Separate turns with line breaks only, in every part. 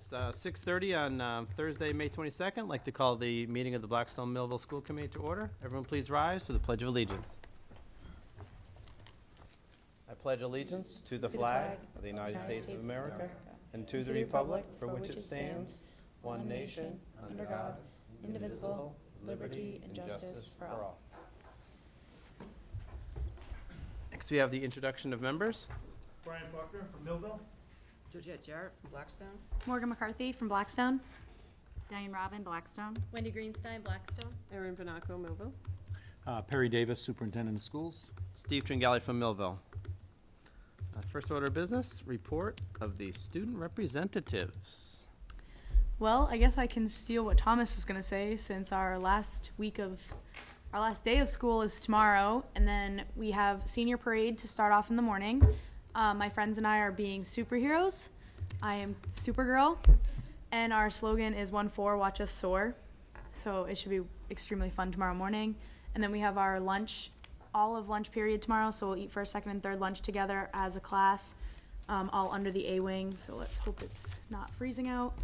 It's 6:30 on Thursday, May 22nd. I'd like to call the meeting of the Blackstone Millville School Committee to order. Everyone please rise for the Pledge of Allegiance. I pledge allegiance to the flag of the United States of America and to the republic for which it stands, one nation, under God, indivisible, liberty and justice for all. Next we have the introduction of members.
Brian Faulkner from Millville.
Georgette Jarrett from Blackstone.
Morgan McCarthy from Blackstone.
Diane Robin, Blackstone.
Wendy Greenstein, Blackstone.
Erin Banaco, Millville.
Perry Davis, Superintendent of Schools.
Steve Tringali from Millville. First order of business, report of the student representatives.
Well, I guess I can steal what Thomas was going to say, since our last day of school is tomorrow, and then we have senior parade to start off in the morning. My friends and I are being superheroes. I am Supergirl, and our slogan is 1-4, watch us soar. So it should be extremely fun tomorrow morning. And then we have our lunch, all of lunch period tomorrow, so we'll eat first, second, and third lunch together as a class, all under the A-wing, so let's hope it's not freezing out.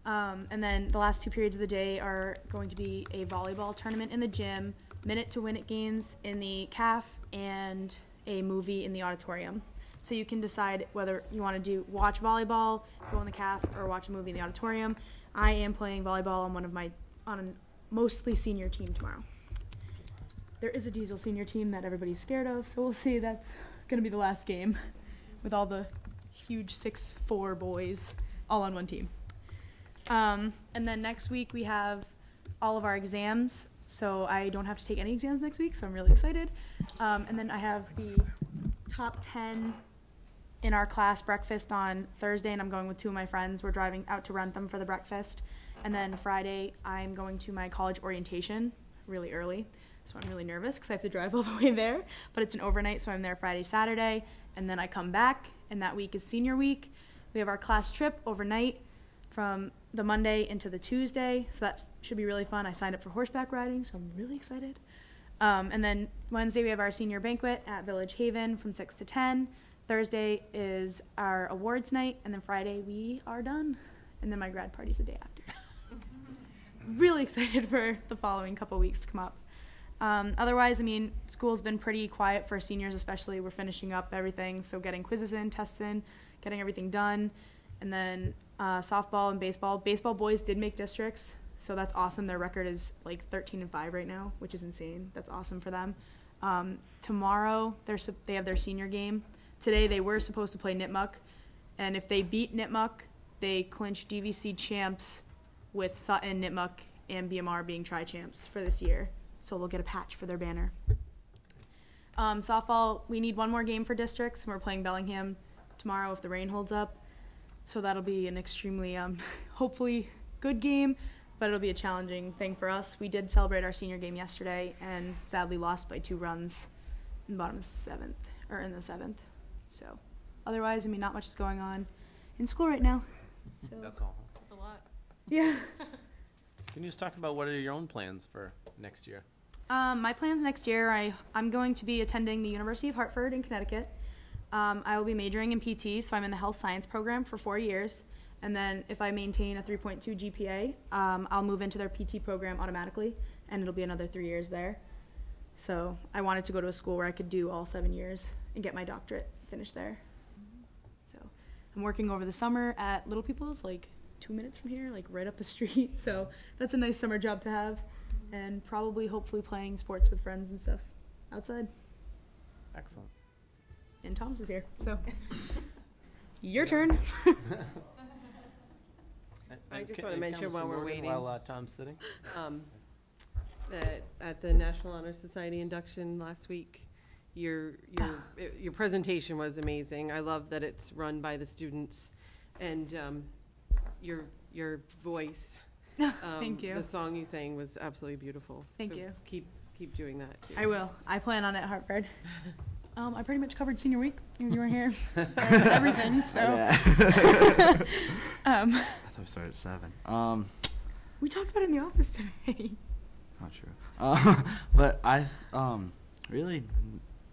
And then the last two periods of the day are going to be a volleyball tournament in the gym, minute to win it games in the CAF, and a movie in the auditorium. So you can decide whether you want to watch volleyball, go in the CAF, or watch a movie in the auditorium. I am playing volleyball on a mostly senior team tomorrow. There is a diesel senior team that everybody's scared of, so we'll see. That's going to be the last game with all the huge 6'4" boys all on one team. And then next week we have all of our exams, so I don't have to take any exams next week, so I'm really excited. And then I have the top 10 in our class breakfast on Thursday, and I'm going with two of my friends. We're driving out to Rentham for the breakfast. And then Friday, I'm going to my college orientation really early. So I'm really nervous because I have to drive all the way there. But it's an overnight, so I'm there Friday, Saturday. And then I come back, and that week is senior week. We have our class trip overnight from the Monday into the Tuesday. So that should be really fun. I signed up for horseback riding, so I'm really excited. And then Wednesday, we have our senior banquet at Village Haven from 6 to 10. Thursday is our awards night, and then Friday we are done. And then my grad party's the day after. Really excited for the following couple weeks to come up. Otherwise, I mean, school's been pretty quiet for seniors especially. We're finishing up everything, so getting quizzes in, tests in, getting everything done. And then softball and baseball. Baseball boys did make districts, so that's awesome. Their record is like 13-5 right now, which is insane. That's awesome for them. Tomorrow, they have their senior game. Today, they were supposed to play Nipmuc, and if they beat Nipmuc, they clinch DVC champs with Sutton, Nipmuc, and BMR being tri-champs for this year. So they'll get a patch for their banner. Softball, we need one more game for districts, and we're playing Bellingham tomorrow if the rain holds up. So that'll be an extremely, hopefully, good game, but it'll be a challenging thing for us. We did celebrate our senior game yesterday and sadly lost by 2 runs in the bottom of in the 7th. So otherwise, I mean, not much is going on in school right now. So.
That's all.
That's a lot.
Yeah.
Can you just talk about what are your own plans for next year?
My plans next year, I'm going to be attending the University of Hartford in Connecticut. I will be majoring in PT, so I'm in the health science program for 4 years. And then if I maintain a 3.2 GPA, I'll move into their PT program automatically, and it'll be another 3 years there. So I wanted to go to a school where I could do all 7 years and get my doctorate finished there. So I'm working over the summer at Little People's, like 2 minutes from here, like right up the street. So that's a nice summer job to have, and probably hopefully playing sports with friends and stuff outside.
Excellent.
And Thomas is here, so your turn.
I just want to mention while we're waiting,
while Tom's sitting,
that at the National Honor Society induction last week, your presentation was amazing. I love that it's run by the students, and your voice.
Thank you.
The song you sang was absolutely beautiful.
Thank
so
you.
Keep doing that. Too.
I will. I plan on it at Hartford. I pretty much covered senior week. You weren't here. Everything. So.
I thought we started at 7.
We talked about it in the office today.
Not true. But I really,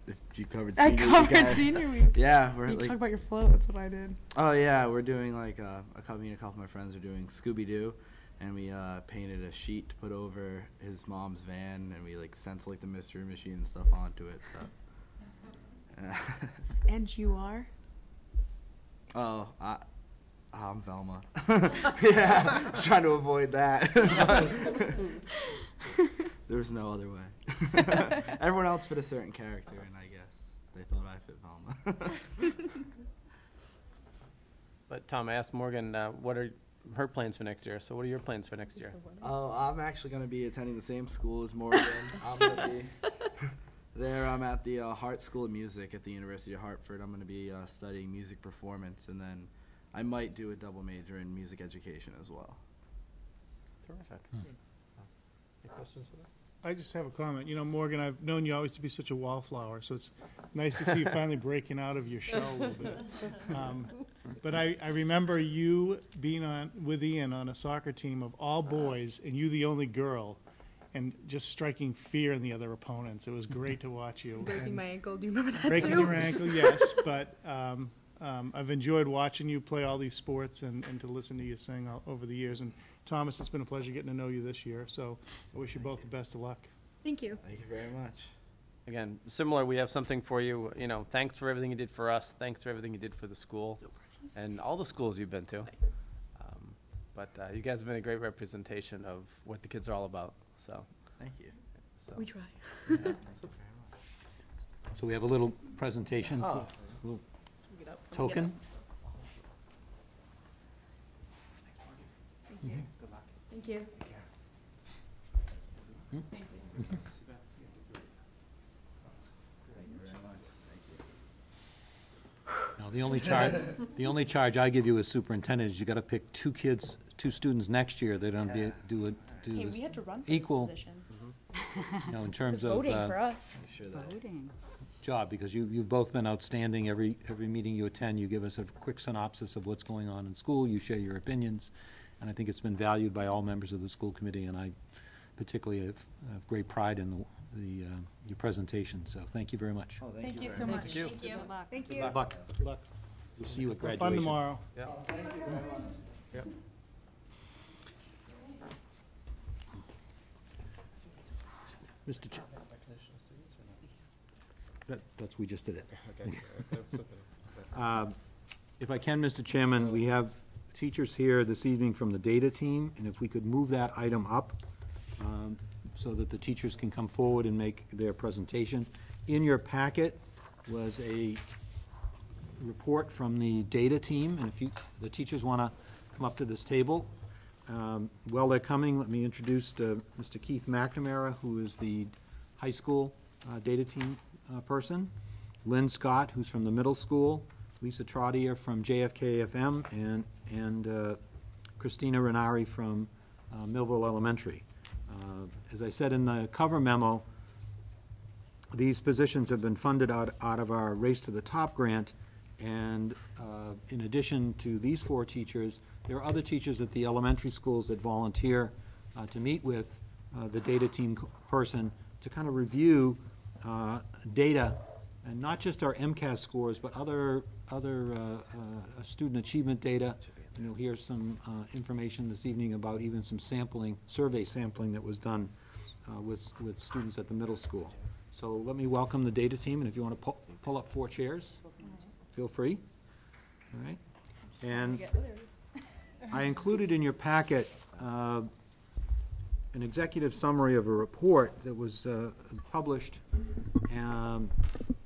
if you covered
I
senior week.
covered senior week.
Yeah, we're
You
like,
talk about your float. That's what I did.
oh yeah, we're doing like a couple of my friends are doing Scooby-Doo, and we painted a sheet to put over his mom's van, and we like sent like the mystery machine and stuff onto it. So.
And you are?
Oh, I'm Velma. Yeah, I was trying to avoid that. There was no other way. Everyone else fit a certain character, and I guess they thought I fit Velma.
But Tom, I asked Morgan, what are her plans for next year? So what are your plans for next year?
Oh, I'm actually going to be attending the same school as Morgan. I'm going to be there. I'm at the Hart School of Music at the University of Hartford. I'm going to be studying music performance, and then I might do a double major in music education as well.
Terrific. Any questions for that?
I just have a comment. You know, Morgan, I've known you always to be such a wallflower, so it's nice to see you finally breaking out of your shell a little bit. But I remember you being with Ian on a soccer team of all boys, and you the only girl, and just striking fear in the other opponents. It was great to watch you.
Breaking
And
my ankle. Do you remember that
breaking
too?
your ankle, yes, but I've enjoyed watching you play all these sports and to listen to you sing over the years. And Thomas, it's been a pleasure getting to know you this year, so I wish you both the best of luck.
Thank you.
Thank you very much.
Again, similar, we have something for you. You know, thanks for everything you did for us. Thanks for everything you did for the school and all the schools you've been to. But you guys have been a great representation of what the kids are all about. So,
Thank you.
so.
We try.
Thank you very much.
So we have a little presentation,
Oh.
a little token.
Thank you. Thank you.
Now, the only charge I give you as superintendent is you gotta pick two students next year that are gonna
Yeah.
do
Hey,
this
we had to run for
equal,
this position.
you know, in
It's
terms of
voting for us.
Make sure that
Voting.
job, because you've both been outstanding. Every meeting you attend, you give us a quick synopsis of what's going on in school, you share your opinions, and I think it's been valued by all members of the school committee, and I particularly have great pride in your presentation, so thank you very much.
Oh,
Thank you
very
so
much.
much.
you.
Thank you.
Good luck.
Thank
Good
you.
luck.
Good luck. We'll see you at Have graduation. fun tomorrow.
Yeah. Yeah.
Mr. Ch- That's, we just did it.
Okay.
If I can, Mr. Chairman, we have teachers here this evening from the data team, and if we could move that item up so that the teachers can come forward and make their presentation. In your packet was a report from the data team, and if the teachers want to come up to this table. While they're coming, let me introduce Mr. Keith McNamara, who is the high school data team person, Lynn Scott, who's from the middle school, Lisa Trottier from JFK-FM, and Christina Renari from Millville Elementary. As I said in the cover memo, these positions have been funded out of our Race to the Top grant, and in addition to these four teachers, there are other teachers at the elementary schools that volunteer to meet with the data team person to kind of review data, and not just our MCAS scores, but other student achievement data. You know, here's some information this evening about even some survey sampling that was done with students at the middle school. So let me welcome the data team, and if you want to pull up 4 chairs, feel free. All right. And I included in your packet an executive summary of a report that was published.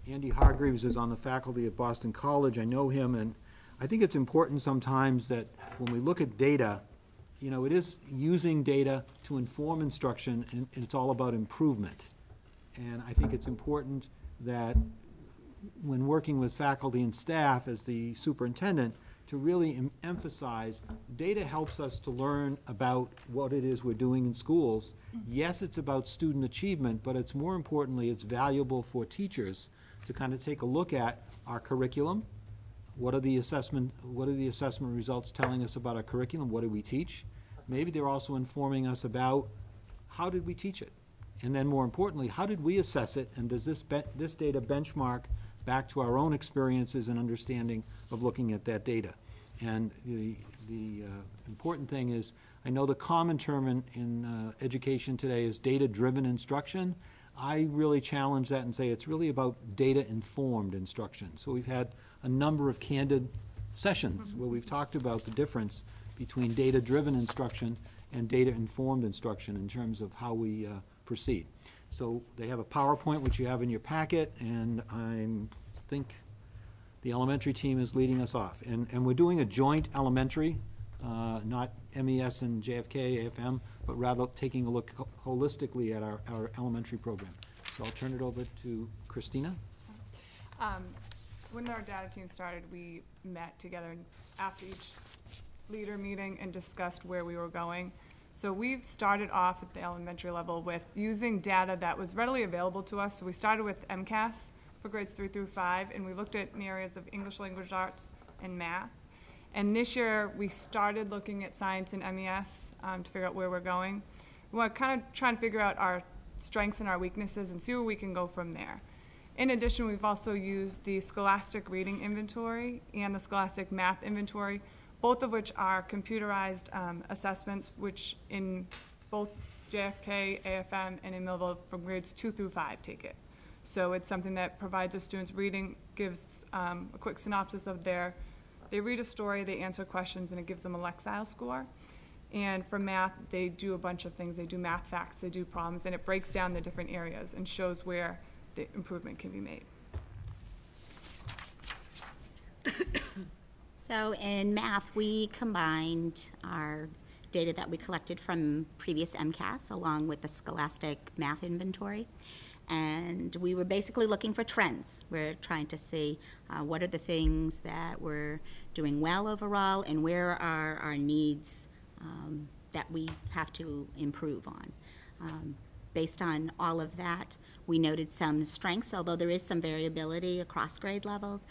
Andy Hargreaves is on the faculty at Boston College. I know him, and I think it's important sometimes that when we look at data, you know, it is using data to inform instruction, and it's all about improvement. And I think it's important that when working with faculty and staff as the superintendent, to really emphasize data helps us to learn about what it is we're doing in schools. Yes, it's about student achievement, but it's more importantly, it's valuable for teachers to kind of take a look at our curriculum. What are the assessment results telling us about our curriculum? What do we teach? Maybe they're also informing us about how did we teach it? And then more importantly, how did we assess it, and does this data benchmark back to our own experiences and understanding of looking at that data? And the important thing is, I know the common term in education today is data-driven instruction. I really challenge that and say it's really about data-informed instruction. So we've had a number of candid sessions where we've talked about the difference between data-driven instruction and data-informed instruction in terms of how we proceed. So they have a PowerPoint which you have in your packet, and I think the elementary team is leading us off. And we're doing a joint elementary, not MES and JFK, AFM, but rather taking a look holistically at our elementary program. So I'll turn it over to Christina.
When our data team started, we met together after each leader meeting and discussed where we were going. So we've started off at the elementary level with using data that was readily available to us. So we started with MCAS for grades 3 through 5, and we looked at areas of English language arts and math. And this year, we started looking at science and MES to figure out where we're going. We want to kind of try and figure out our strengths and our weaknesses and see where we can go from there. In addition, we've also used the Scholastic Reading Inventory and the Scholastic Math Inventory, both of which are computerized assessments, which in both JFK, AFM, and in Millville from grades 2 through 5 take it. So it's something that provides the students reading, gives a quick synopsis of they read a story, they answer questions, and it gives them a Lexile score. And for math, they do a bunch of things. They do math facts, they do problems, and it breaks down the different areas and shows where the improvement can be made.
So in math, we combined our data that we collected from previous MCAS along with the Scholastic Math Inventory. And we were basically looking for trends. We're trying to see what are the things that we're doing well overall and where are our needs that we have to improve on. Based on all of that, we noted some strengths, although there is some variability across grade levels.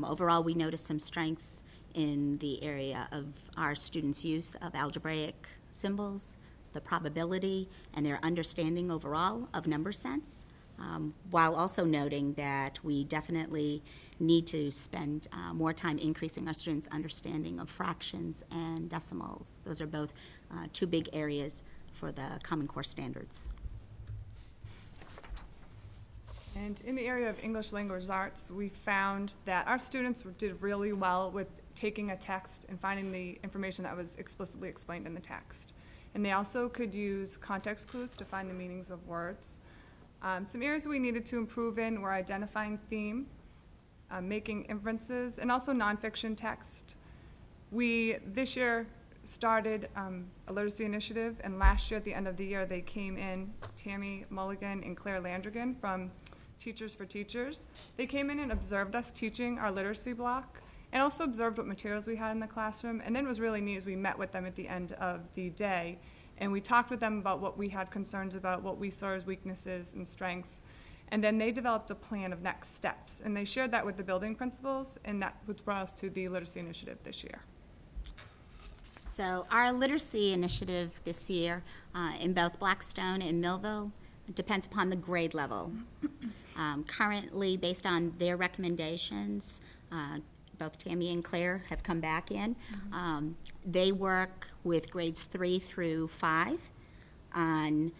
Overall, we noticed some strengths in the area of our students' use of algebraic symbols, the probability, and their understanding overall of number sense. While also noting that we definitely need to spend more time increasing our students' understanding of fractions and decimals. Those are both two big areas for the Common Core standards.
And in the area of English language arts, we found that our students did really well with taking a text and finding the information that was explicitly explained in the text. And they also could use context clues to find the meanings of words. Some areas we needed to improve in were identifying theme, making inferences, and also nonfiction text. We, this year, started a literacy initiative, and last year at the end of the year, they came in, Tammy Mulligan and Claire Landrigan from Teachers for Teachers. They came in and observed us teaching our literacy block and also observed what materials we had in the classroom. And then what was really neat is we met with them at the end of the day and we talked with them about what we had concerns about, what we saw as weaknesses and strengths. And then they developed a plan of next steps. And they shared that with the building principals, and that was brought us to the literacy initiative this year.
So our literacy initiative this year in both Blackstone and Millville depends upon the grade level. Currently, based on their recommendations, both Tammy and Claire have come back in. They work with grades 3 through 5 on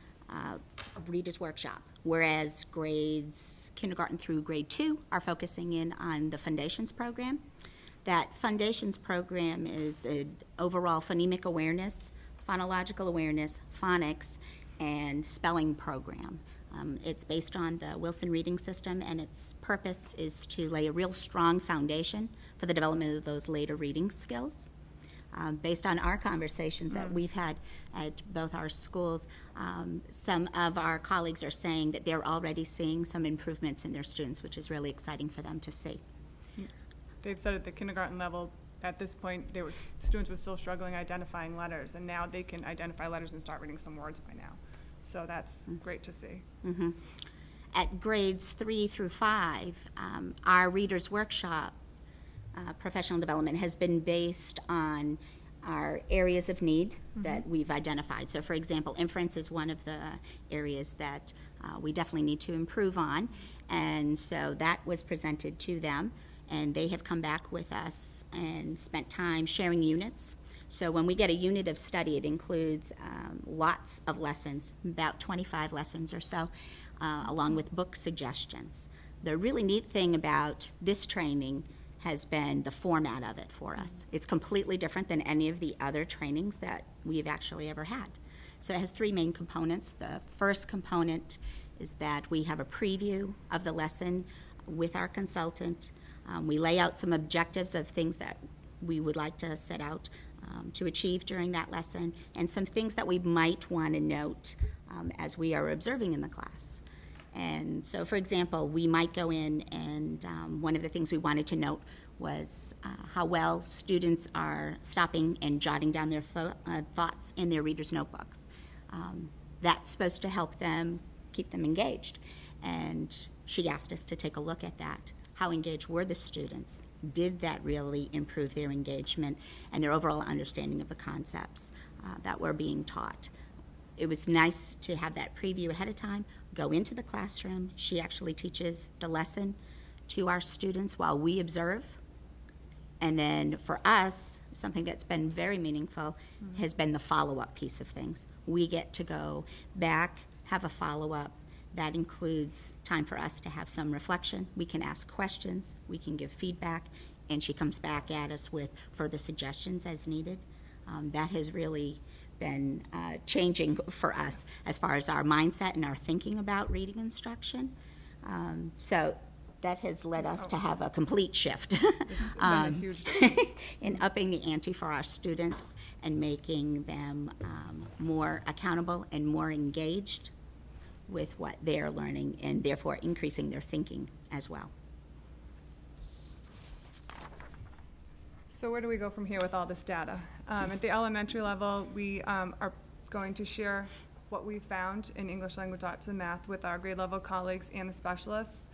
Reader's Workshop, whereas grades kindergarten through grade 2 are focusing in on the Foundations program. That Foundations program is an overall phonemic awareness, phonological awareness, phonics, and spelling program. It's based on the Wilson Reading System, and its purpose is to lay a real strong foundation for the development of those later reading skills. Based on our conversations that we've had at both our schools, some of our colleagues are saying that they're already seeing some improvements in their students, which is really exciting for them to see.
They've said at the kindergarten level, at this point, students were still struggling identifying letters, and now they can identify letters and start reading some words by now. So that's great to see.
At grades 3 through 5, our Reader's Workshop professional development has been based on are areas of need that we've identified. So for example, inference is one of the areas that we definitely need to improve on. And so that was presented to them, and they have come back with us and spent time sharing units. So when we get a unit of study, it includes lots of lessons, about 25 lessons or so, along with book suggestions. The really neat thing about this training has been the format of it for us. It's completely different than any of the other trainings that we've actually ever had. So it has three main components. The first component is that we have a preview of the lesson with our consultant. We lay out some objectives of things that we would like to set out to achieve during that lesson, and some things that we might want to note as we are observing in the class. And so, for example, we might go in and one of the things we wanted to note was how well students are stopping and jotting down their thoughts in their readers' notebooks. That's supposed to help them, keep them engaged. And she asked us to take a look at that. How engaged were the students? Did that really improve their engagement and their overall understanding of the concepts that were being taught? It was nice to have that preview ahead of time, go into the classroom. She actually teaches the lesson to our students while we observe. And then for us, something that's been very meaningful has been the follow-up piece of things. We get to go back, have a follow-up. That includes time for us to have some reflection. We can ask questions, we can give feedback, and she comes back at us with further suggestions as needed. That has really been changing for us as far as our mindset and our thinking about reading instruction. So that has led us to have a complete shift
It's been a huge difference.
in upping the ante for our students and making them more accountable and more engaged with what they're learning, and therefore increasing their thinking as well.
So where do we go from here with all this data? At the elementary level, we are going to share what we found in English language arts and math with our grade level colleagues and the specialists,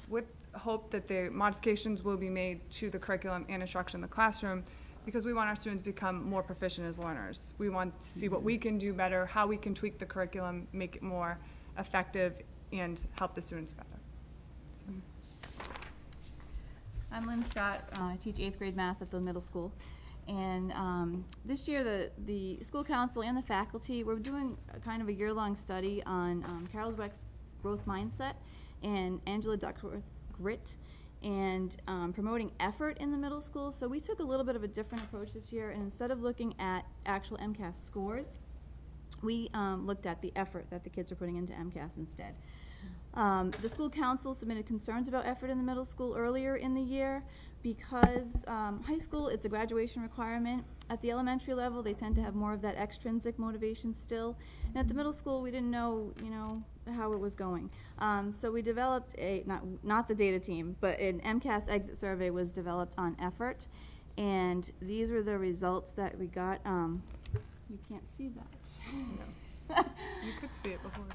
with hope that the modifications will be made to the curriculum and instruction in the classroom, because we want our students to become more proficient as learners. We want to see what we can do better, how we can tweak the curriculum, make it more effective, and help the students better.
I'm Lynn Scott. I teach 8th grade math at the middle school. And this year, the school council and the faculty, we're doing a kind of a year-long study on Carol Dweck's growth mindset and Angela Duckworth's grit, and promoting effort in the middle school. So we took a little bit of a different approach this year, and instead of looking at actual MCAS scores, we looked at the effort that the kids are putting into MCAS instead. The school council submitted concerns about effort in the middle school earlier in the year because high school, it's a graduation requirement. At the elementary level, they tend to have more of that extrinsic motivation still. And at the middle school, we didn't know, how it was going. So we developed not the data team, but an MCAS exit survey was developed on effort. And these were the results that we got. You can't see that.
No. You could see it before.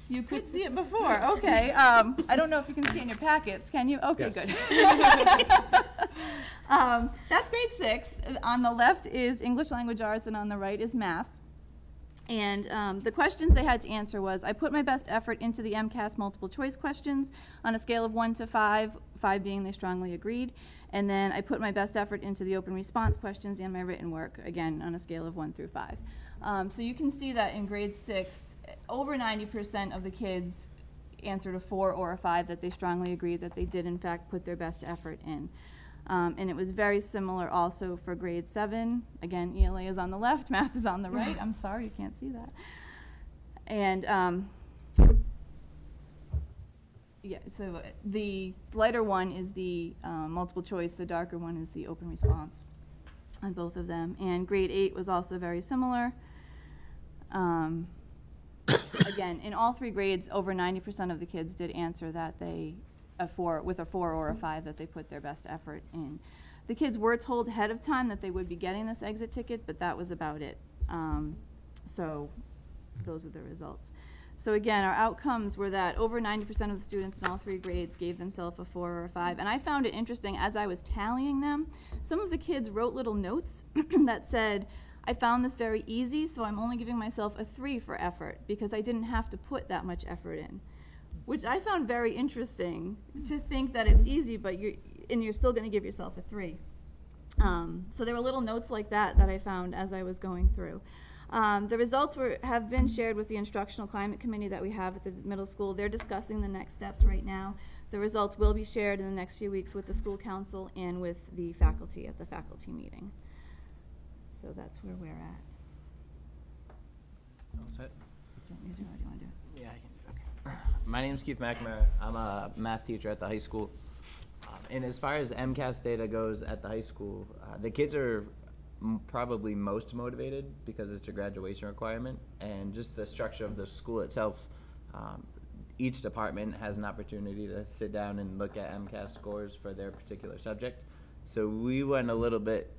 You could see it before, okay. I don't know if you can see in your packets, can you? Okay,
Yes.
good. That's grade 6. On the left is English language arts, and on the right is math. And the questions they had to answer was, I put my best effort into the MCAS multiple choice questions on a scale of 1 to 5, 5 being they strongly agreed. And then I put my best effort into the open response questions and my written work, again, on a scale of 1 through 5. So you can see that in grade 6, over 90% of the kids answered a 4 or a 5, that they strongly agreed that they did, in fact, put their best effort in. And it was very similar also for grade 7. Again, ELA is on the left, math is on the right. I'm sorry, you can't see that. And yeah, so the lighter one is the multiple choice, the darker one is the open response on both of them. And grade 8 was also very similar. Again, in all 3 grades, over 90% of the kids did answer that they, with a 4 or a 5, that they put their best effort in. The kids were told ahead of time that they would be getting this exit ticket, but that was about it. So those are the results. So again, our outcomes were that over 90% of the students in all 3 grades gave themselves a 4 or a 5. And I found it interesting, as I was tallying them, some of the kids wrote little notes that said, I found this very easy, so I'm only giving myself a 3 for effort because I didn't have to put that much effort in. Which I found very interesting, to think that it's easy, but you're still going to give yourself a 3. So there were little notes like that I found as I was going through. The results have been shared with the instructional climate committee that we have at the middle school. They're discussing the next steps right now. The results will be shared in the next few weeks with the school council and with the faculty at the faculty meeting. So that's where we're at.
That's it.
Do you want me to do it or do you want to do it?
Yeah, I can. Okay. My name is Keith McNamara. I'm a math teacher at the high school. And as far as MCAS data goes at the high school, the kids are probably most motivated because it's a graduation requirement, and just the structure of the school itself. Each department has an opportunity to sit down and look at MCAS scores for their particular subject. So we went a little bit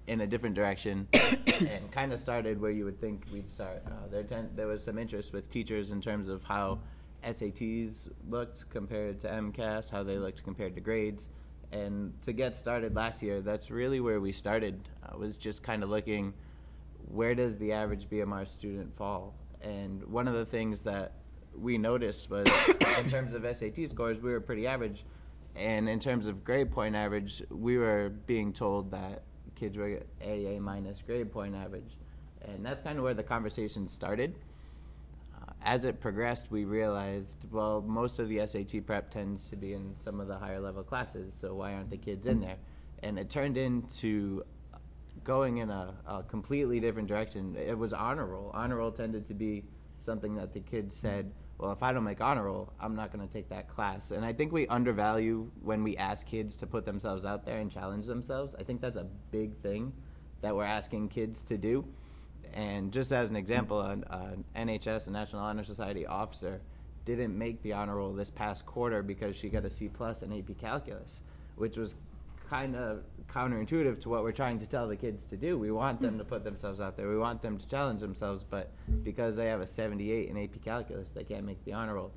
in a different direction and kind of started where you would think we'd start. There was some interest with teachers in terms of how SATs looked compared to MCAS, how they looked compared to grades. And to get started last year, that's really where we started, was just kind of looking, where does the average BMR student fall? And one of the things that we noticed was, in terms of SAT scores, we were pretty average. And in terms of grade point average, we were being told that kids were A minus grade point average. And that's kind of where the conversation started. As it progressed, we realized, well, most of the SAT prep tends to be in some of the higher level classes, so why aren't the kids in there? And it turned into going in a completely different direction. It was honor roll. Honor roll tended to be something that the kids said, well, if I don't make honor roll, I'm not going to take that class. And I think we undervalue when we ask kids to put themselves out there and challenge themselves. I think that's a big thing that we're asking kids to do. And just as an example, an NHS, a National Honor Society officer, didn't make the honor roll this past quarter because she got a C+ in AP Calculus, which was kind of counterintuitive to what we're trying to tell the kids to do. We want them to put themselves out there. We want them to challenge themselves, but because they have a 78 in AP Calculus, they can't make the honor roll.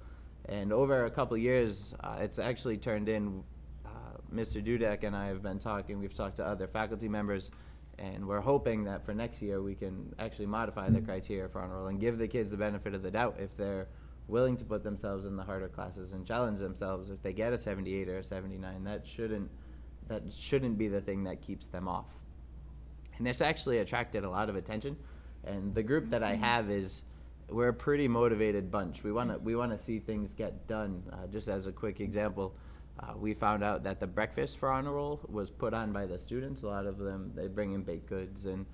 And over a couple of years, it's actually turned in, Mr. Dudek and I have been talking, we've talked to other faculty members, and we're hoping that for next year we can actually modify the criteria for honor roll and give the kids the benefit of the doubt if they're willing to put themselves in the harder classes and challenge themselves. If they get a 78 or a 79, that shouldn't be the thing that keeps them off. And this actually attracted a lot of attention. And the group that I have we're a pretty motivated bunch. We want to see things get done. Just as a quick example, we found out that the breakfast for honor roll was put on by the students. A lot of them, they bring in baked goods, and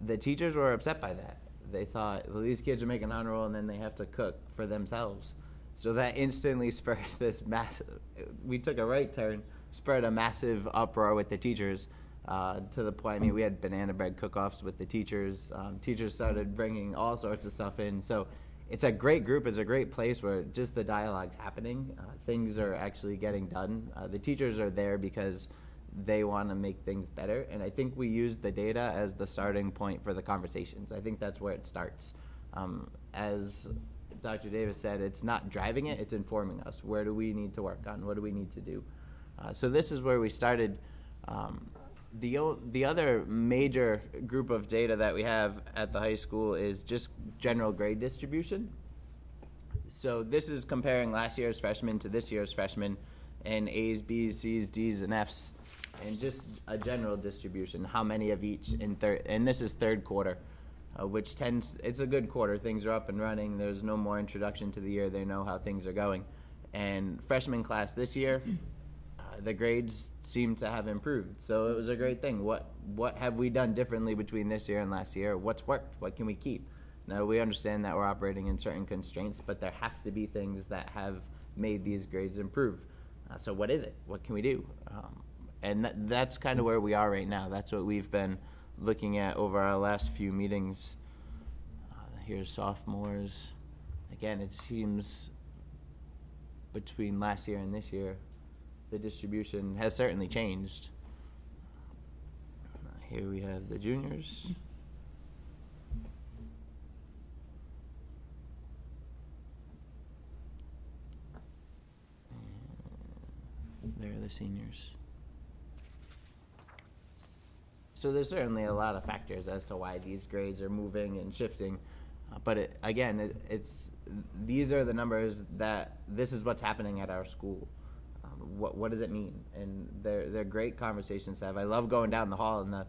the teachers were upset by that. They thought, well, these kids are making honor roll and then they have to cook for themselves. So that instantly spurred this massive, we took a right turn, spurred a massive uproar with the teachers, to the point, I mean, we had banana bread cook-offs with the teachers. Teachers started bringing all sorts of stuff in. So it's a great group. It's a great place where just the dialogue's happening. Things are actually getting done. The teachers are there because they want to make things better. And I think we use the data as the starting point for the conversations. I think that's where it starts. As Dr. Davis said, it's not driving it, it's informing us. Where do we need to work on? What do we need to do? So this is where we started. The other major group of data that we have at the high school is just general grade distribution. So this is comparing last year's freshmen to this year's freshmen in A's, B's, C's, D's, and F's, and just a general distribution, how many of each in third, and this is third quarter, which it's a good quarter. Things are up and running. There's no more introduction to the year. They know how things are going. And freshman class this year, the grades seem to have improved. So it was a great thing. What have we done differently between this year and last year? What's worked? What can we keep? Now, we understand that we're operating in certain constraints, but there has to be things that have made these grades improve. So what is it? What can we do? And that's kind of where we are right now. That's what we've been looking at over our last few meetings. Here's sophomores. Again, it seems between last year and this year, the distribution has certainly changed. Here we have the juniors. the seniors. So there's certainly a lot of factors as to why these grades are moving and shifting, but these are the numbers that this is what's happening at our school. What does it mean? And they're great conversations to have. I love going down the hall and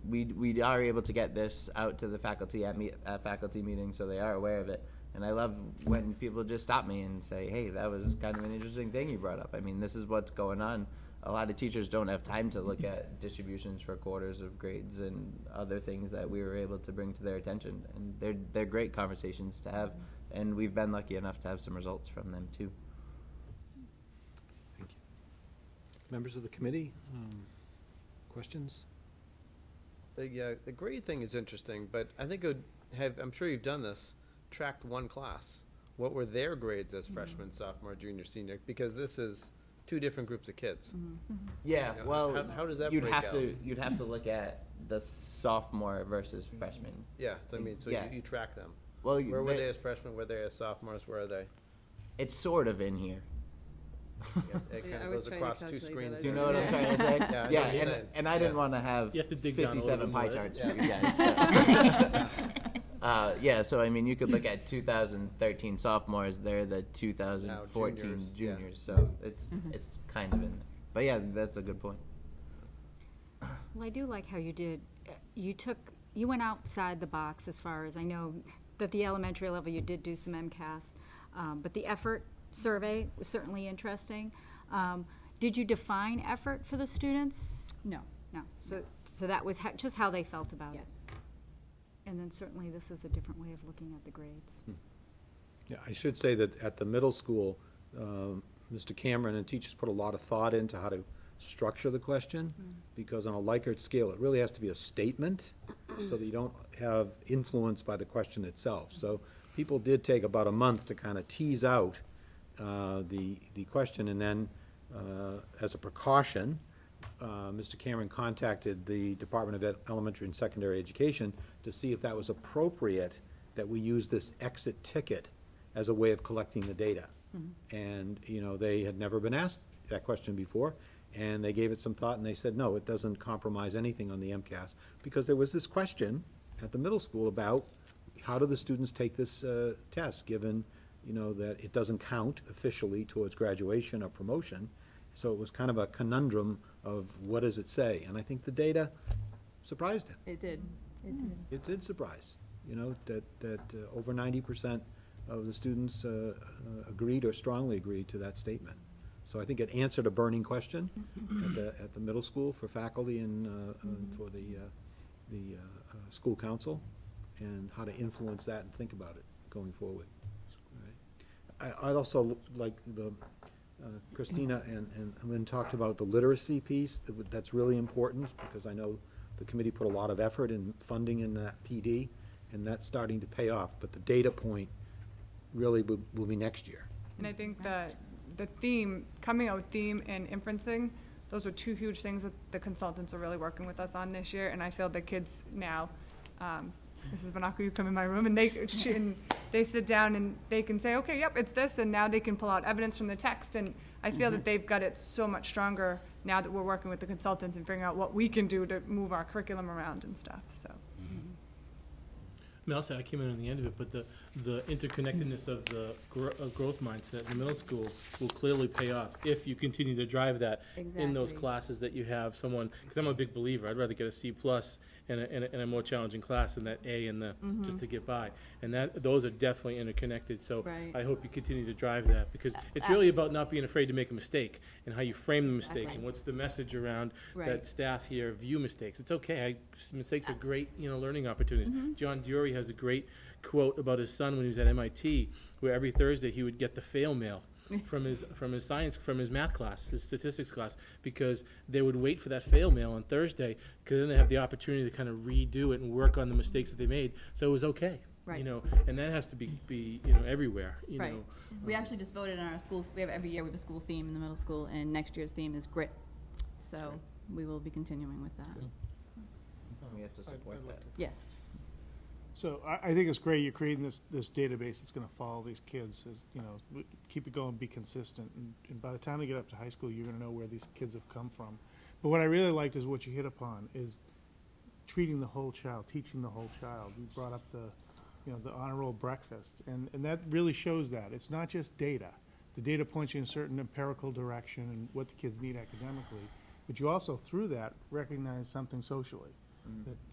we are able to get this out to the faculty at faculty meetings, so they are aware of it. And I love when people just stop me and say, hey, that was kind of an interesting thing you brought up. I mean, this is what's going on. A lot of teachers don't have time to look at distributions for quarters of grades and other things that we were able to bring to their attention. And they're great conversations to have, and we've been lucky enough to have some results from them too.
Thank you. Members of the committee, questions?
The grade thing is interesting, but I think it would have, I'm sure you've done this, tracked one class. What were their grades as freshmen, sophomore, junior, senior? Because this is two different groups of kids.
Yeah,
You know,
well,
how does that
you'd
break
have
out?
you'd have to look at the sophomore versus freshman.
Yeah, so I mean, so
Yeah.
you track them.
Well,
Where were they as freshmen? Where were they as sophomores? Where are they?
It's sort of in here.
Yeah, it
Yeah,
kind
I
of
was
goes
trying to
across two
calculate that
screens.
as
Do you
there.
know what I'm trying to say?
Yeah, I know what you're saying.
And I didn't
Yeah.
want to have
You have to dig down a little
57
bit
pie
more.
charts
Yeah.
for you guys. Yeah, so I mean, you could look at 2013 sophomores. They're the 2014
juniors,
juniors.
yeah.
So it's kind of in there. But yeah, that's a good point.
Well, I do like how you did, you went outside the box as far as, I know that the elementary level you did do some MCAS, but the effort survey was certainly interesting. Did you define effort for the students?
No.
No, so that was just how they felt about it.
Yes.
And then certainly this is a different way of looking at the grades.
Yeah, I should say that at the middle school, Mr. Cameron and teachers put a lot of thought into how to structure the question, because on a Likert scale, it really has to be a statement so that you don't have influence by the question itself. So people did take about a month to kind of tease out the question, and then as a precaution, Mr. Cameron contacted the Department of Elementary and Secondary Education to see if that was appropriate that we use this exit ticket as a way of collecting the data. And, you know, they had never been asked that question before, and they gave it some thought, and they said, no, it doesn't compromise anything on the MCAS, because there was this question at the middle school about how do the students take this test, given, you know, that it doesn't count officially towards graduation or promotion. So it was kind of a conundrum of what does it say? And I think the data surprised him.
It did. It did.
It did surprise, you know, that over 90% of the students agreed or strongly agreed to that statement. So I think it answered a burning question at the middle school for faculty and for the school council, and how to influence that and think about it going forward. All right. I'd also like Christina and Lynn talked about the literacy piece. That's really important, because I know the committee put a lot of effort in funding in that PD, and that's starting to pay off. But the data point really will be next year.
And I think that the theme, coming out with theme and inferencing, those are two huge things that the consultants are really working with us on this year. And I feel the kids now, Mrs. Banako, you come in my room and they sit down and they can say, okay, yep, it's this, and now they can pull out evidence from the text. And I feel that they've got it so much stronger now that we're working with the consultants and figuring out what we can do to move our curriculum around and stuff, so.
I mean, I'll say I came in on the end of it, but the interconnectedness of the growth mindset in the middle school will clearly pay off if you continue to drive that in those
Exactly.
classes that you have someone, because I'm a big believer, I'd rather get a C+ in a more challenging class than that A in the, just to get by. And those are definitely interconnected, so
Right.
I hope you continue to drive that, because it's really about not being afraid to make a mistake and how you frame the mistake
Exactly.
and what's the message around
Right.
that staff here view mistakes. It's okay, mistakes are great, learning opportunities. John Dury has a great quote about his son when he was at MIT, where every Thursday he would get the fail mail from his math class, his statistics class, because they would wait for that fail mail on Thursday, because then they have the opportunity to kind of redo it and work on the mistakes that they made. So it was okay,
Right.
and that has to be everywhere,
Right. We actually just voted on our schools. Every year we have a school theme in the middle school, and next year's theme is grit. So we will be continuing with that.
We have to support that.
Yes.
So I think it's great you're creating this database that's gonna follow these kids, as, you know, keep it going, be consistent, and by the time they get up to high school, you're gonna know where these kids have come from. But what I really liked is what you hit upon, is treating the whole child, teaching the whole child. You brought up the honor roll breakfast, and that really shows that. It's not just data. The data points you in a certain empirical direction and what the kids need academically, but you also, through that, recognize something socially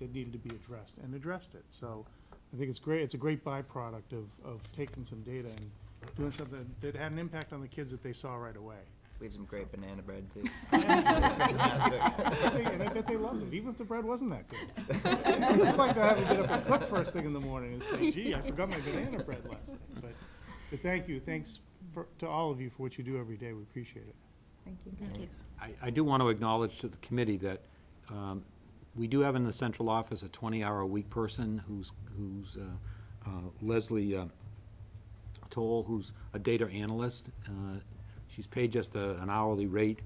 that needed to be addressed, and addressed it. So I think it's great. It's a great byproduct of taking some data and doing something that had an impact on the kids that they saw right away.
We had some great banana bread too.
Fantastic. And I bet they loved it, even if the bread wasn't that good. I'd like to have to get up and cook first thing in the morning and say, gee, I forgot my banana bread last night. But thank you. Thanks to all of you for what you do every day. We appreciate it.
Thank you.
Thank you.
I do want to acknowledge to the committee that we do have in the central office a 20-hour-a-week person who's Leslie Toll, who's a data analyst. She's paid just an hourly rate.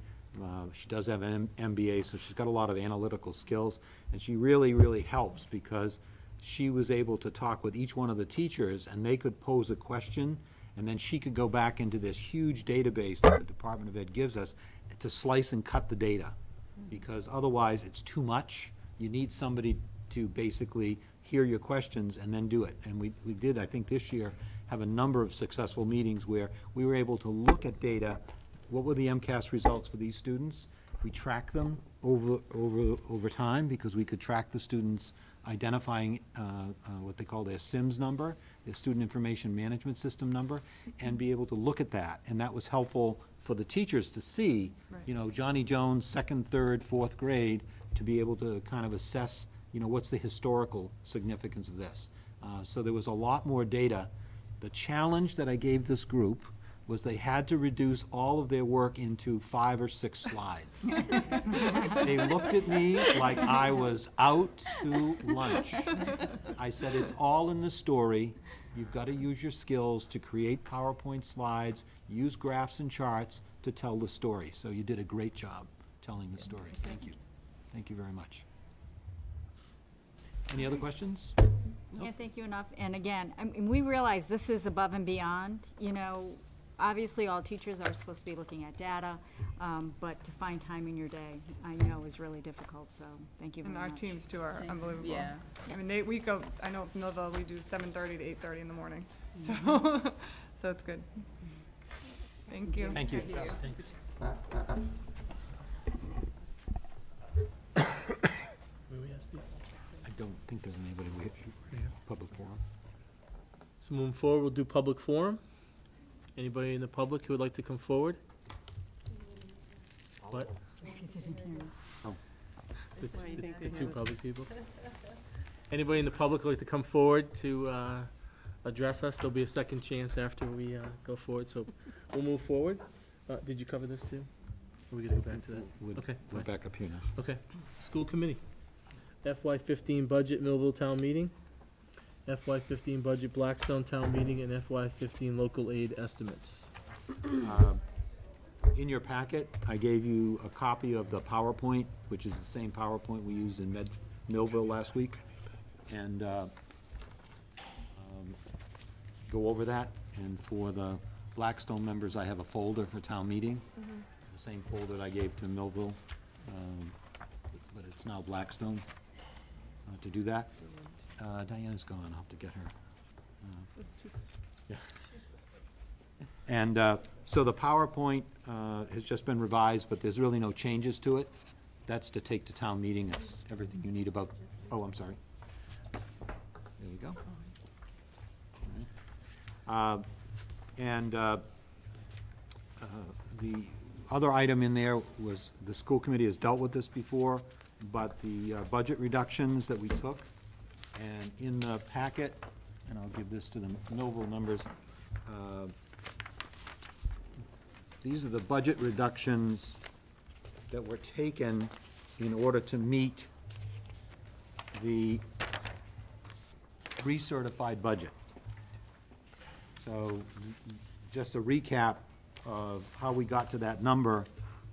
She does have an MBA, so she's got a lot of analytical skills, and she really, really helps because she was able to talk with each one of the teachers, and they could pose a question, and then she could go back into this huge database that the Department of Ed gives us to slice and cut the data, because otherwise it's too much. You need somebody to basically hear your questions and then do it. And we did, I think this year, have a number of successful meetings where we were able to look at data. What were the MCAS results for these students? We tracked them over time because we could track the students identifying what they call their SIMS number, their Student Information Management System number, and be able to look at that. And that was helpful for the teachers to see, you know, Johnny Jones, 2nd, 3rd, 4th grade, to be able to kind of assess, you know, what's the historical significance of this. So there was a lot more data. The challenge that I gave this group was they had to reduce all of their work into 5 or 6 slides. They looked at me like I was out to lunch. I said, it's all in the story. You've got to use your skills to create PowerPoint slides, use graphs and charts to tell the story. So you did a great job telling the story. Thank you. Thank you very much. Any other questions?
Can't thank you enough. And again, I mean, we realize this is above and beyond, you know, obviously all teachers are supposed to be looking at data, but to find time in your day, I know is really difficult, so thank you very much.
And our teams too are unbelievable.
Yeah.
I mean, we go, I know in Millville, we do 7:30 to 8:30 in the morning, so, so it's good. Thank you.
Thank you.
Where we at, Steve?
I don't think there's anybody we public forum.
So moving forward, we'll do public forum. Anybody in the public who would like to come forward? What?
Oh.
That's why you think
The
they
two
have it.
public people? Anybody in the public who would like to come forward to address us? There'll be a second chance after we go forward, so we'll move forward. Did you cover this too? Or are we gonna go back to that? Okay,
We're
fine.
back up here now.
Okay. School committee. FY15 budget Millville Town Meeting. FY15 budget Blackstone Town Meeting, and FY15 local aid estimates.
In your packet, I gave you a copy of the PowerPoint, which is the same PowerPoint we used in Millville last week. And go over that. And for the Blackstone members, I have a folder for town meeting. The same folder that I gave to Millville, but it's now Blackstone to do that. Diana's gone, I'll have to get her. Yeah. And so the PowerPoint has just been revised, but there's really no changes to it. That's to take to town meeting. It's everything you need about, oh, I'm sorry. There you go. And the other item in there was, the school committee has dealt with this before, but the budget reductions that we took. And in the packet, and I'll give this to the Millville numbers, these are the budget reductions that were taken in order to meet the recertified budget. So just a recap of how we got to that number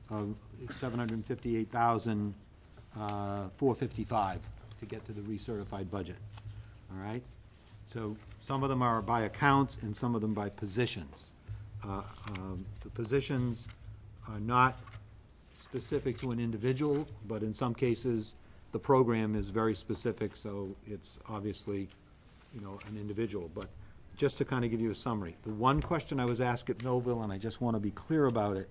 of $758,455 to get to the recertified budget. all right? So some of them are by accounts and some of them by positions. The positions are not specific to an individual, but in some cases, the program is very specific, so it's obviously, you know, an individual. But just to kind of give you a summary, the one question I was asked at Millville, and I just want to be clear about it,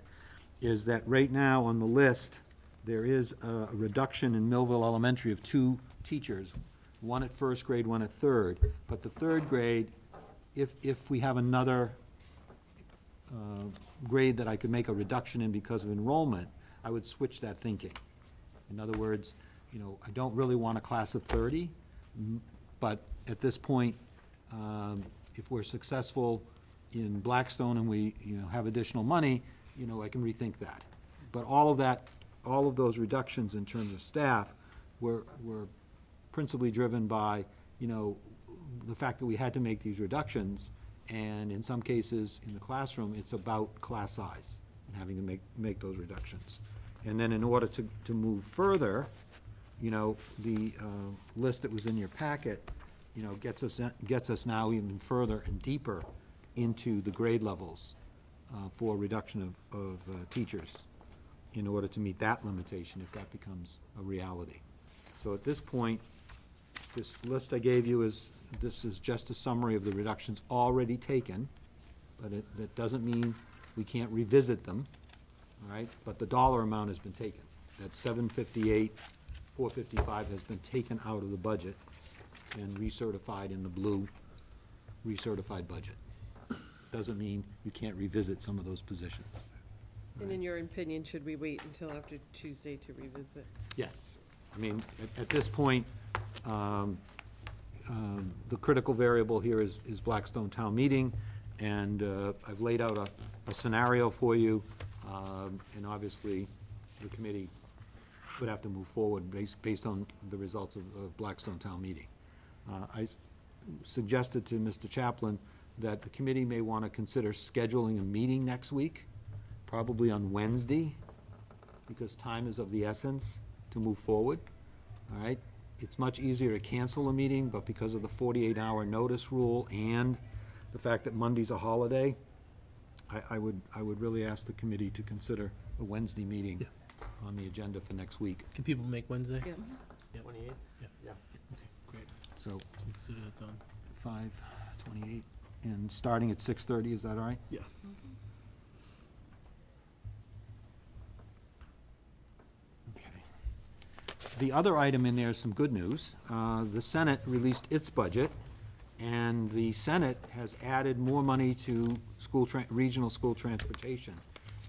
is that right now on the list, there is a reduction in Millville Elementary of 2 teachers, one at first grade, one at third. But the third grade, if we have another grade that I could make a reduction in because of enrollment, I would switch that thinking. In other words, you know, I don't really want a class of 30, but at this point, if we're successful in Blackstone and we, you know, have additional money, you know, I can rethink that. But all of that, all of those reductions in terms of staff were principally driven by, you know, the fact that we had to make these reductions, and in some cases in the classroom, it's about class size and having to make those reductions. And then in order to move further, you know, the list that was in your packet, you know, gets us now even further and deeper into the grade levels for reduction of teachers in order to meet that limitation if that becomes a reality. So at this point, this list I gave you this is just a summary of the reductions already taken, but that doesn't mean we can't revisit them, all right? But the dollar amount has been taken. That $758, $455 has been taken out of the budget and recertified in the blue recertified budget. Doesn't mean you can't revisit some of those positions.
And in your opinion, should we wait until after Tuesday to revisit?
Yes. I mean, at this point, the critical variable here is Blackstone Town Meeting, and I've laid out a scenario for you, and obviously the committee would have to move forward based on the results of Blackstone Town Meeting. I suggested to Mr. Chaplin that the committee may want to consider scheduling a meeting next week, probably on Wednesday, because time is of the essence to move forward, all right? It's much easier to cancel a meeting, but because of the 48-hour notice rule and the fact that Monday's a holiday, I would really ask the committee to consider a Wednesday meeting on the agenda for next week.
Can people make Wednesday?
Yes.
28th? Yeah. Okay, great.
So
Consider that done.
5/28, and starting at 6:30, is that all right?
Yeah.
Okay. The other item in there is some good news. The Senate released its budget, and the Senate has added more money to regional school transportation.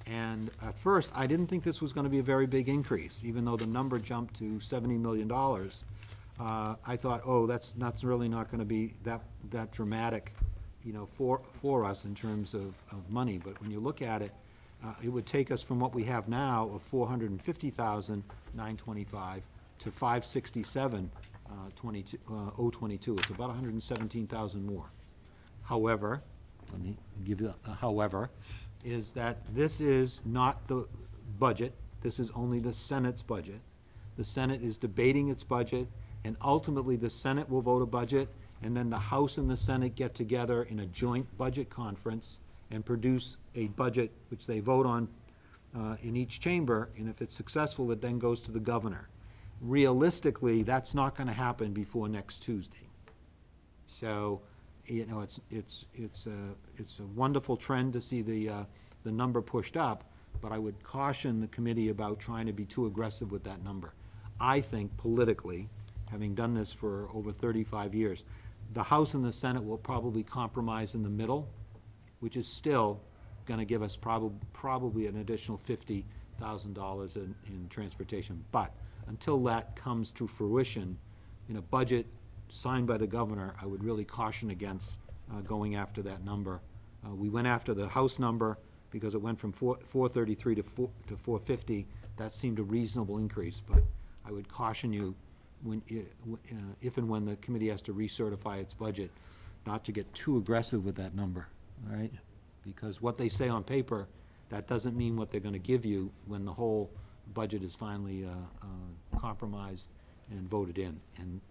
And at first, I didn't think this was going to be a very big increase, even though the number jumped to $70 million. I thought, oh, that's really not going to be that dramatic, you know, for us in terms of money. But when you look at it, it would take us from what we have now of $450,925 to $567,022. It's about $117,000 more. However, let me give you a however, is that this is not the budget. This is only the Senate's budget. The Senate is debating its budget, and ultimately the Senate will vote a budget, and then the House and the Senate get together in a joint budget conference and produce a budget which they vote on in each chamber, and if it's successful, it then goes to the governor. Realistically, that's not going to happen before next Tuesday. So, you know, it's a wonderful trend to see the number pushed up, but I would caution the committee about trying to be too aggressive with that number. I think politically, having done this for over 35 years, the House and the Senate will probably compromise in the middle, which is still going to give us probably an additional $50,000 in transportation. But until that comes to fruition in a budget signed by the governor, I would really caution against going after that number. We went after the House number because it went from 433 to 450. That seemed a reasonable increase, but I would caution you when if and when the committee has to recertify its budget, not to get too aggressive with that number, all right? Because what they say on paper, that doesn't mean what they're going to give you when the whole budget is finally compromised and voted in. And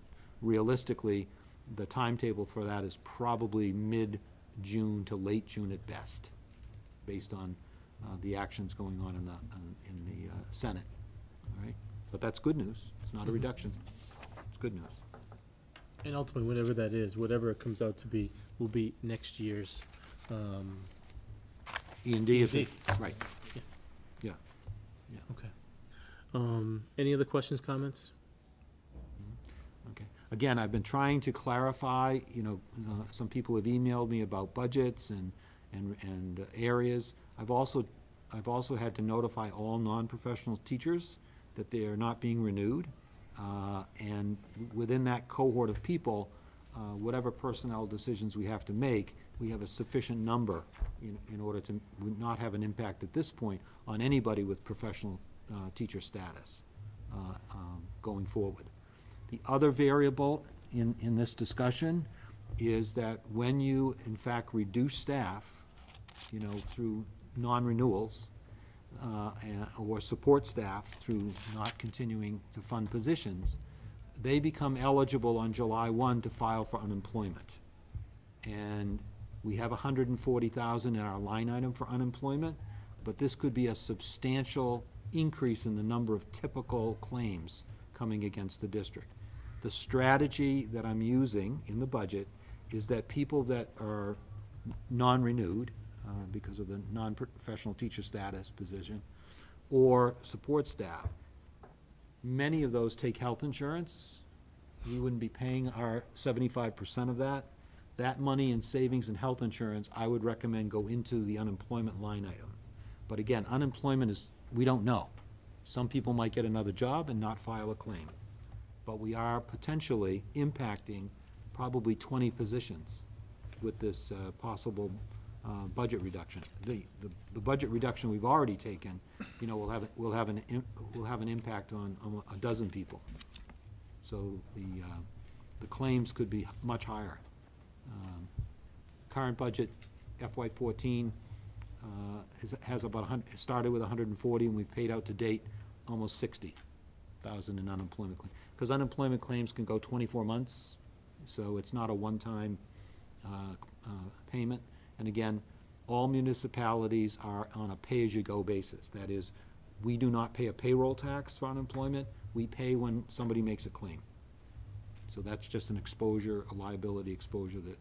realistically, the timetable for that is probably mid-June to late June at best, based on the actions going on in the Senate, all right? But that's good news. It's not a reduction. It's good news.
And ultimately, whatever that is, whatever it comes out to be, will be next year's,
E&D is,
E&D.
right.
Yeah.
Yeah.
Okay. Any other questions, comments?
Okay. Again, I've been trying to clarify, you know, some people have emailed me about budgets and areas. I've also had to notify all non-professional teachers that they are not being renewed. And within that cohort of people, whatever personnel decisions we have to make, we have a sufficient number in order to not have an impact at this point on anybody with professional teacher status going forward. The other variable in this discussion is that when you, in fact, reduce staff, you know, through non-renewals, or support staff through not continuing to fund positions, they become eligible on July 1 to file for unemployment. And we have 140,000 in our line item for unemployment, but this could be a substantial increase in the number of typical claims coming against the district. The strategy that I'm using in the budget is that people that are non-renewed, because of the non-professional teacher status position, or support staff, many of those take health insurance. We wouldn't be paying our 75% of that. That money in savings and health insurance, I would recommend go into the unemployment line item. But again, unemployment is, we don't know. Some people might get another job and not file a claim. But we are potentially impacting probably 20 positions with this possible budget reduction. The budget reduction we've already taken, you know, will have an impact on a dozen people. So the claims could be much higher. Current budget, FY14, has about started with 140, and we've paid out to date almost 60,000 in unemployment claims. Because unemployment claims can go 24 months, so it's not a one-time payment. And again, all municipalities are on a pay-as-you-go basis. That is, we do not pay a payroll tax for unemployment. We pay when somebody makes a claim. So that's just an exposure, a liability exposure that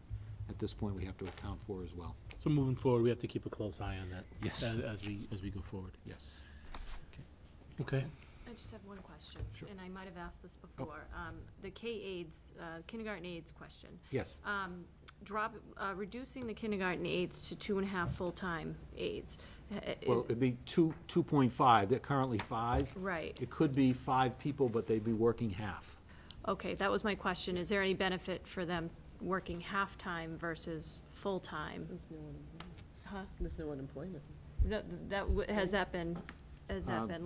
at this point we have to account for as well.
So moving forward, we have to keep a close eye on that.
Yes.
As we go forward.
Yes.
Okay.
I just have one question.
Sure.
And I might have asked this before. The K-AIDS, kindergarten aides question.
Yes.
Reducing the kindergarten aides to 2.5 full-time aides.
Well, it'd be 2.5. They're currently 5.
Right.
It could be 5 people, but they'd be working half.
Okay, that was my question. Is there any benefit for them working half-time versus full-time?
There's no unemployment.
Has that been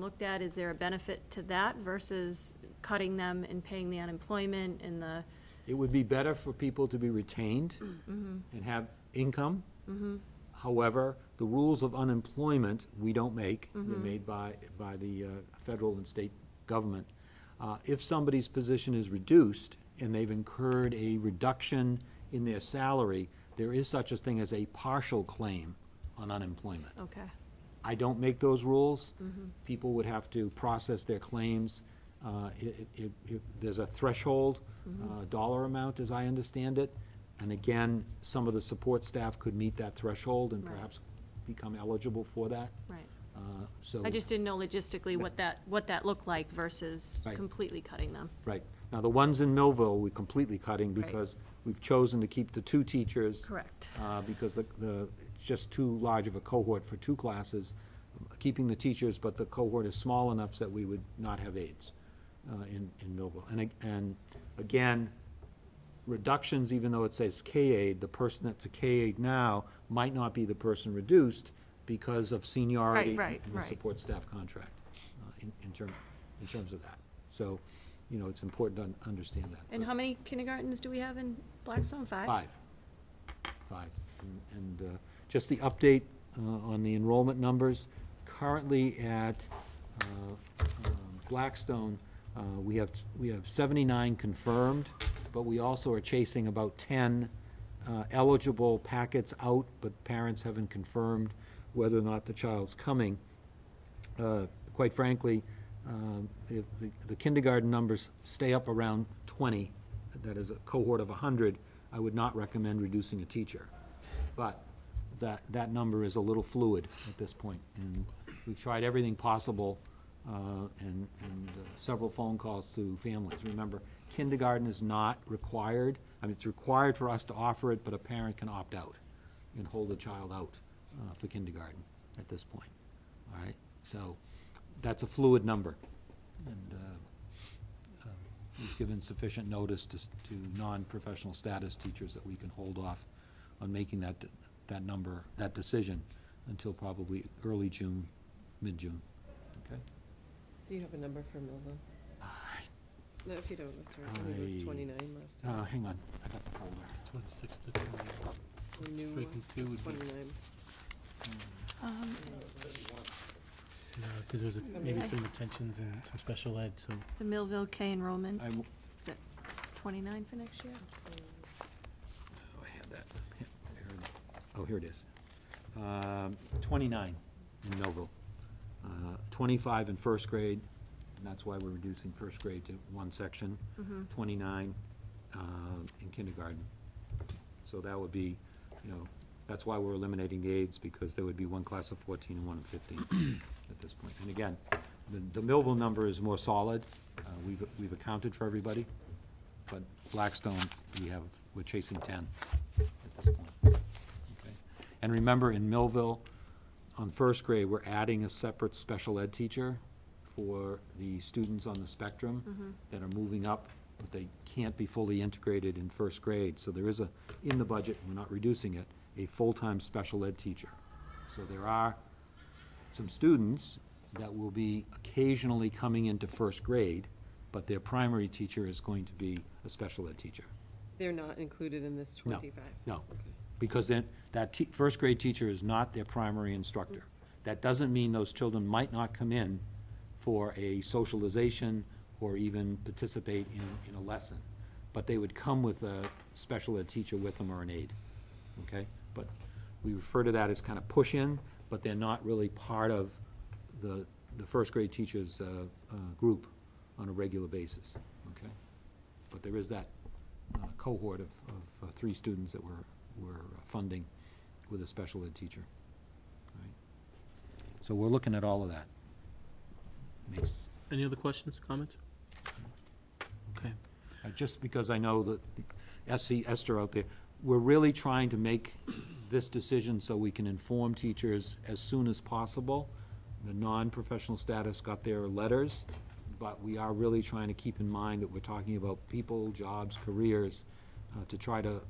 looked at? Is there a benefit to that versus cutting them and paying the unemployment and the?
It would be better for people to be retained and have income. However, the rules of unemployment, we don't make. They're made by the federal and state government. If somebody's position is reduced and they've incurred a reduction in their salary, there is such a thing as a partial claim on unemployment.
Okay.
I don't make those rules. People would have to process their claims. There's a threshold, dollar amount, as I understand it. And again, some of the support staff could meet that threshold and perhaps become eligible for that.
Right.
So
I just didn't know logistically what that looked like versus completely cutting them.
Right. Now, the ones in Millville, we're completely cutting because we've chosen to keep the 2 teachers.
Correct.
Because it's just too large of a cohort for 2 classes, keeping the teachers, but the cohort is small enough that we would not have aides in Millville. And again, reductions, even though it says K-aide, the person that's a K-aide now might not be the person reduced because of seniority in the support staff contract in terms of that. So, you know, it's important to understand that.
And how many kindergartens do we have in Blackstone? 5?
5. And just the update on the enrollment numbers. Currently at Blackstone, We have 79 confirmed, but we also are chasing about 10 eligible packets out, but parents haven't confirmed whether or not the child's coming. Quite frankly, if the kindergarten numbers stay up around 20, that is a cohort of 100, I would not recommend reducing a teacher. But that number is a little fluid at this point, and we've tried everything possible, and several phone calls to families. Remember, kindergarten is not required. I mean, it's required for us to offer it, but a parent can opt out and hold a child out for kindergarten at this point. All right, so that's a fluid number, and we've given sufficient notice to non-professional status teachers that we can hold off on making that decision until probably early June, mid-June. Okay.
Do you have a number for Millville? No, if you don't, that's right. I think it was 29 last time.
Hang on, I got the folder.
26 to 28.
The new
Breaking
one
two
was
would be-
29.
No, because there was maybe some retentions and some special ed, so.
The Millville K enrollment,
I
is it 29 for next year?
had that. Oh, here it is. 29 in Millville. 25 in first grade, and that's why we're reducing first grade to one section. 29 in kindergarten. So that would be, that's why we're eliminating the aides, because there would be one class of 14 and one of 15 at this point. And again, the Millville number is more solid. We've accounted for everybody, but Blackstone, we're chasing 10 at this point. Okay. And remember, in Millville, on first grade, we're adding a separate special ed teacher for the students on the spectrum that are moving up, but they can't be fully integrated in first grade. So there is in the budget, we're not reducing it, a full-time special ed teacher. So there are some students that will be occasionally coming into first grade, but their primary teacher is going to be a special ed teacher.
They're not included in this 25?
No, because then that first grade teacher is not their primary instructor. That doesn't mean those children might not come in for a socialization or even participate in a lesson, but they would come with a special ed teacher with them or an aide, okay? But we refer to that as kind of push-in, but they're not really part of the first grade teachers' group on a regular basis, okay? But there is that cohort of 3 students that we're funding with a special ed teacher. Right? So we're looking at all of that.
Any other questions, comments? Okay.
Just because I know that Esther out there, we're really trying to make this decision so we can inform teachers as soon as possible. The non-professional status got their letters, but we are really trying to keep in mind that we're talking about people, jobs, careers, to try to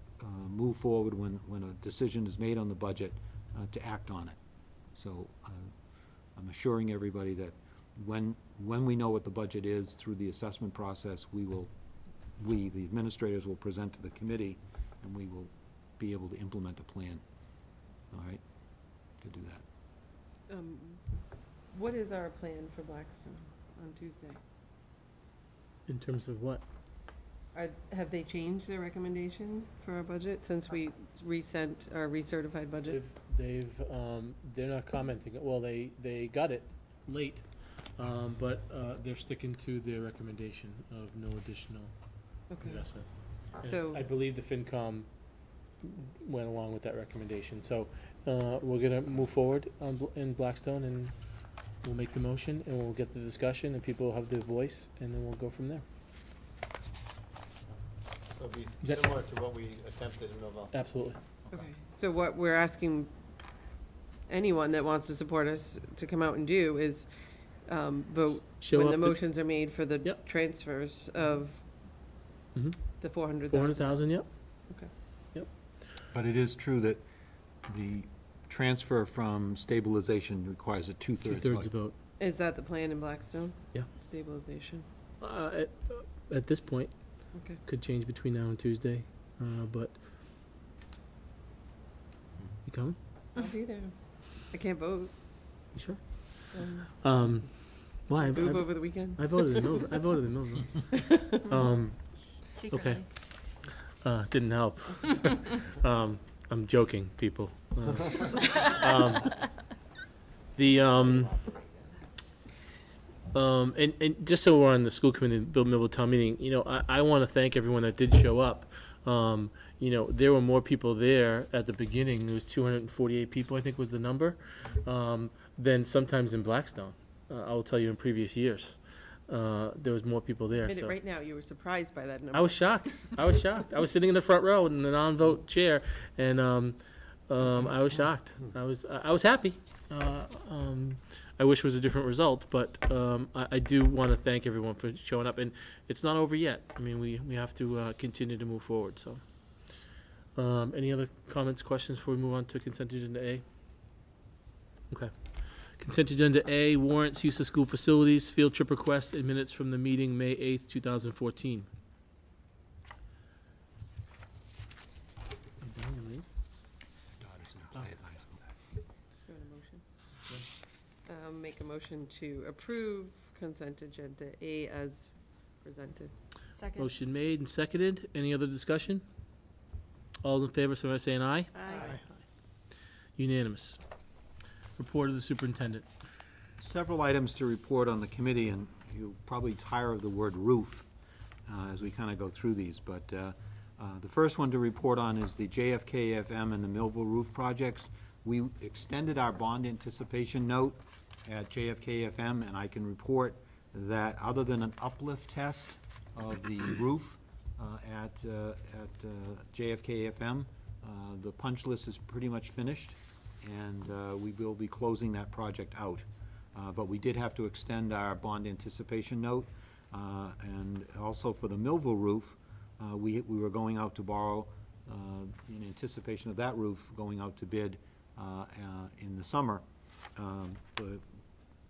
move forward when a decision is made on the budget, to act on it. So I'm assuring everybody that when we know what the budget is through the assessment process, we, the administrators, will present to the committee, and we will be able to implement a plan, all right, to do that.
What is our plan for Blackstone on Tuesday?
In terms of what?
Have they changed their recommendation for our budget since we resent our recertified budget?
They're not commenting. Well, they got it late, but they're sticking to their recommendation of no additional investment.
So
I believe the FinCom went along with that recommendation. So we're gonna move forward in Blackstone, and we'll make the motion, and we'll get the discussion, and people will have their voice, and then we'll go from there.
So it'll be similar to what we attempted in Millville.
Absolutely.
Okay, so what we're asking anyone that wants to support us to come out and do is vote
Show
when
up
the
to-
motions are made for the
Yep.
transfers of
Mhm.
the 400,000.
400,000, yep.
But it is true that the transfer from stabilization requires a two-thirds
Two-thirds
vote.
vote.
Is that the plan in Blackstone?
Yeah.
Stabilization,
At this point,
okay.
could change between now and Tuesday, but you coming?
I'll be there. I can't vote.
You sure?
All
Why?
Move over the weekend?
I voted in Millville. I voted in Millville.
Secretly.
Okay. Didn't help. I'm joking, people. And just so we're on the school committee, Bill Millville Town Meeting, you know, I want to thank everyone that did show up. You know, there were more people there at the beginning. There was 248 people, I think was the number, than sometimes in Blackstone. I will tell you in previous years. There was more people there.
I mean,
So.
right now, you were surprised by that number.
I was shocked. I was shocked. I was sitting in the front row in the non-vote chair, and I was shocked. I was happy. I wish it was a different result, but I do want to thank everyone for showing up, and it's not over yet. I mean, we have to continue to move forward. So, any other comments, questions before we move on to consent agenda A? Okay. Consent agenda A, warrants, use of school facilities, field trip request, and minutes from the meeting, May 8th, 2014.
Make a motion to approve consent agenda A as presented.
Second.
Motion made and seconded. Any other discussion? All in favor, so I say an aye.
Aye.
Unanimous. Report of the superintendent.
Several items to report on the committee, and you'll probably tire of the word roof as we kind of go through these, but the first one to report on is the JFK FM and the Millville roof projects. We extended our bond anticipation note at JFK FM, and I can report that other than an uplift test of the roof at JFK FM, the punch list is pretty much finished, and we will be closing that project out. But we did have to extend our bond anticipation note, and also for the Millville roof, we were going out to borrow, in anticipation of that roof going out to bid in the summer.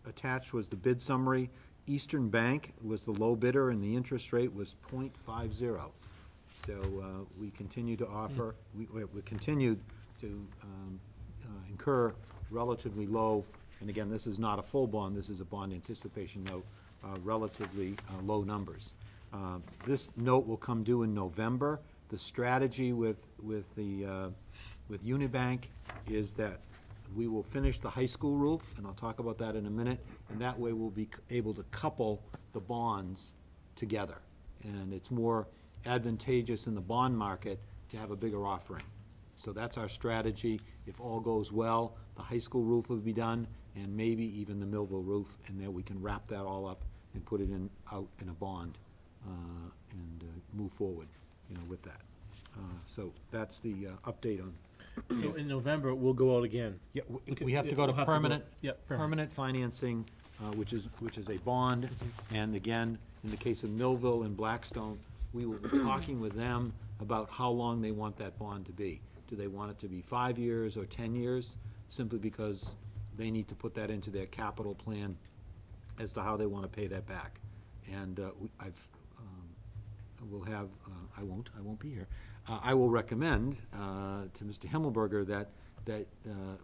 Attached was the bid summary. Eastern Bank was the low bidder, and the interest rate was 0.50. So we continue to offer, we continued to incur relatively low, and again, this is not a full bond, this is a bond anticipation note, relatively low numbers. This note will come due in November. The strategy with Unibank is that we will finish the high school roof, and I'll talk about that in a minute, and that way we'll be able to couple the bonds together. And it's more advantageous in the bond market to have a bigger offering. So that's our strategy. If all goes well, the high school roof will be done, and maybe even the Millville roof, and then we can wrap that all up and put it out in a bond and move forward, with that. So that's the update on.
So in November, we'll go out again.
Yeah, we have to go to permanent,
Yep,
permanent financing, which is a bond. And again, in the case of Millville and Blackstone, we will be talking with them about how long they want that bond to be. Do they want it to be 5 years or 10 years? Simply because they need to put that into their capital plan as to how they want to pay that back. And I won't be here. I will recommend to Mr. Himmelberger that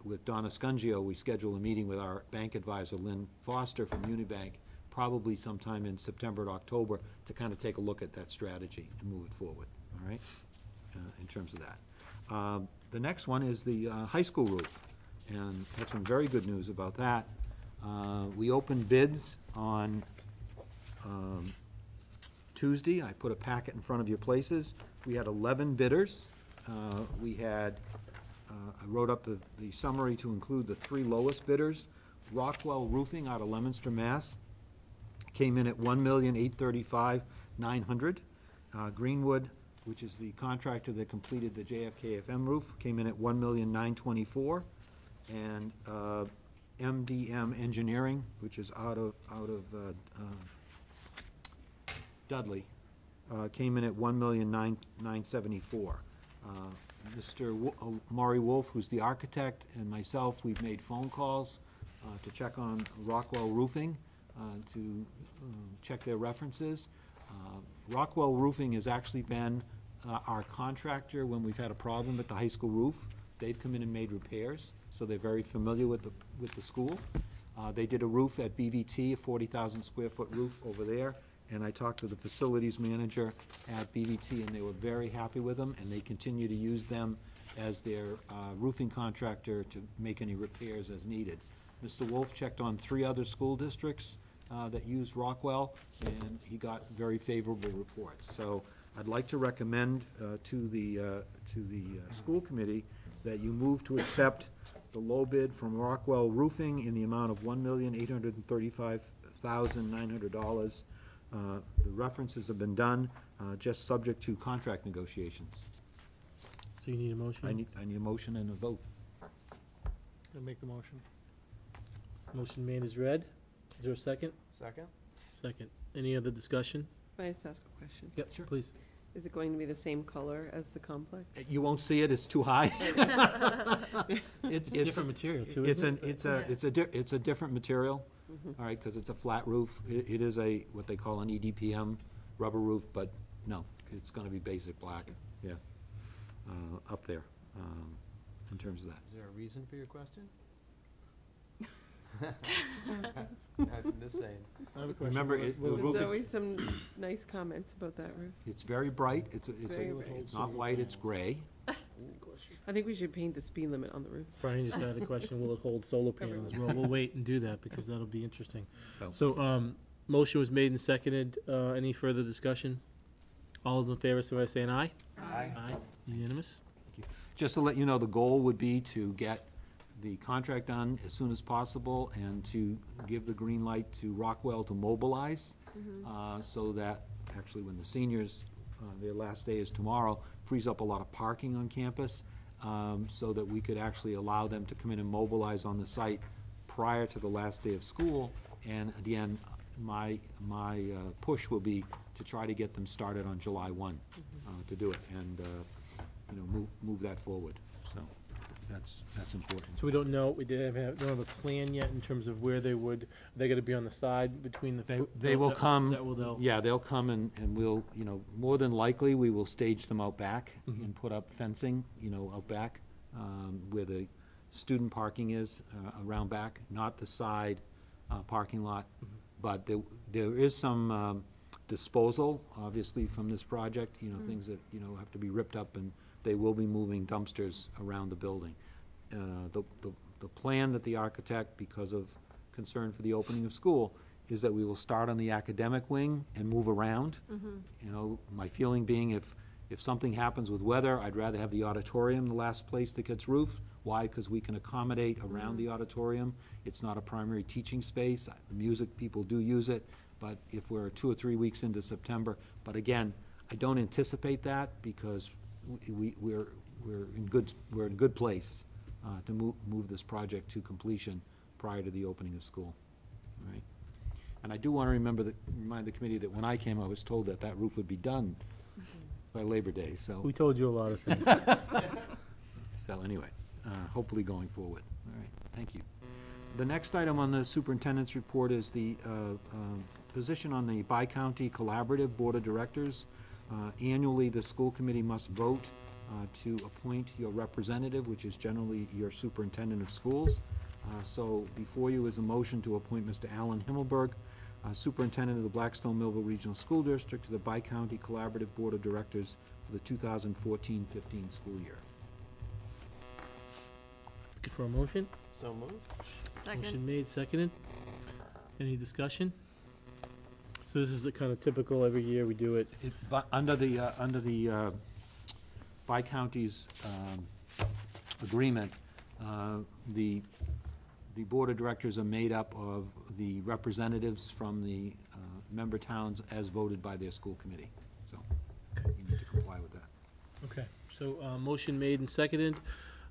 with Donna Scungio, we schedule a meeting with our bank advisor, Lynn Foster from Unibank, probably sometime in September or October, to kind of take a look at that strategy and move it forward, all right, in terms of that. The next one is the high school roof, and I have some very good news about that. We opened bids on Tuesday. I put a packet in front of your places. We had 11 bidders. I wrote up the summary to include the 3 lowest bidders. Rockwell Roofing out of Leominster, Mass. came in at $1,835,900. Greenwood, which is the contractor that completed the JFK FM roof, came in at $1,924,000. And MDM Engineering, which is out of Dudley, came in at $1,974,000. Mr. Maury Wolf, who's the architect, and myself, we've made phone calls to check on Rockwell Roofing, to check their references. Rockwell Roofing has actually been our contractor when we've had a problem at the high school roof. They've come in and made repairs, so they're very familiar with the school. They did a roof at BVT, a 40,000 square foot roof over there, and I talked to the facilities manager at BVT, and they were very happy with them, and they continue to use them as their roofing contractor to make any repairs as needed. Mr. Wolf checked on 3 other school districts that used Rockwell, and he got very favorable reports. So I'd like to recommend to the school committee that you move to accept the low bid from Rockwell Roofing in the amount of $1,835,900. The references have been done, just subject to contract negotiations.
So you need a motion?
I need a motion and a vote.
I'll make the motion.
Motion made is read. Is there a second?
Second?
Second. Any other discusussion?
Can I just ask a question?
Yep, sure. Please.
Is it going to be the same color as the complex?
You won't see it, it's too high.
It's different material too, isn't it?
It's a different material, all right, because it's a flat roof. It is what they call an EDPM rubber roof, but no, it's gonna be basic black, yeah, up there, in terms of that.
Is there a reason for your question? I'm just saying.
I have a question.
Remember, the
There's
roof is,
always some nice comments about that roof.
it's very bright,
Very bright.
it's not white, it's gray.
I think we should paint the speed limit on the roof.
Brian just had a question, will it hold solar panels? Well, we'll wait and do that because that'll be interesting.
So,
So, motion was made and seconded. Any further discussion? All those in favor, so by saying aye?
Aye.
Aye. Unanimous?
just to let you know, the goal would be to get the contract done as soon as possible and to give the green light to Rockwell to mobilize, so that actually when the seniors, their last day is tomorrow, frees up a lot of parking on campus, so that we could actually allow them to come in and mobilize on the site prior to the last day of school. And again, my push will be to try to get them started on July 1, to do it, and, you know, move that forward. So that's important.
So we don't know, don't have a plan yet in terms of where they're gonna be on the side between the.
They will come,
they'll.
yeah, they'll come and we'll, you know, more than likely, we will stage them out back and put up fencing, you know, out back, where the student parking is, around back, not the side parking lot. But there is some disposal, obviously, from this project, you know, things that, you know, have to be ripped up, and they will be moving dumpsters around the building. The plan that the architect, because of concern for the opening of school, is that we will start on the academic wing and move around. You know, my feeling being if something happens with weather, I'd rather have the auditorium the last place that gets roofed. Why? Because we can accommodate around the auditorium. It's not a primary teaching space. The music people do use it, but if we're 2 or 3 weeks into September, but again, I don't anticipate that because we're in good place to move this project to completion prior to the opening of school. All right. And I do want to remind the committee that when I came, I was told that that roof would be done by Labor Day. So
We told you a lot of things.
so anyway, hopefully going forward. All right, thank you. The next item on the superintendent's report is the position on the Bi-County Collaborative Board of Directors. Annually, the school committee must vote to appoint your representative, which is generally your superintendent of schools. So before you is a motion to appoint Mr. Alan Himmelberg, superintendent of the Blackstone Millville Regional School District, to the Bi-County Collaborative Board of Directors for the 2014-15 school year.
Looking for a motion?
So moved.
Motion made, seconded. Any discussion? So this is the kind of typical, every year we do it.
But under the Bi-County's agreement, the Board of Directors are made up of the representatives from the member towns as voted by their school committee. So you need to comply with that.
Okay, so, motion made and seconded.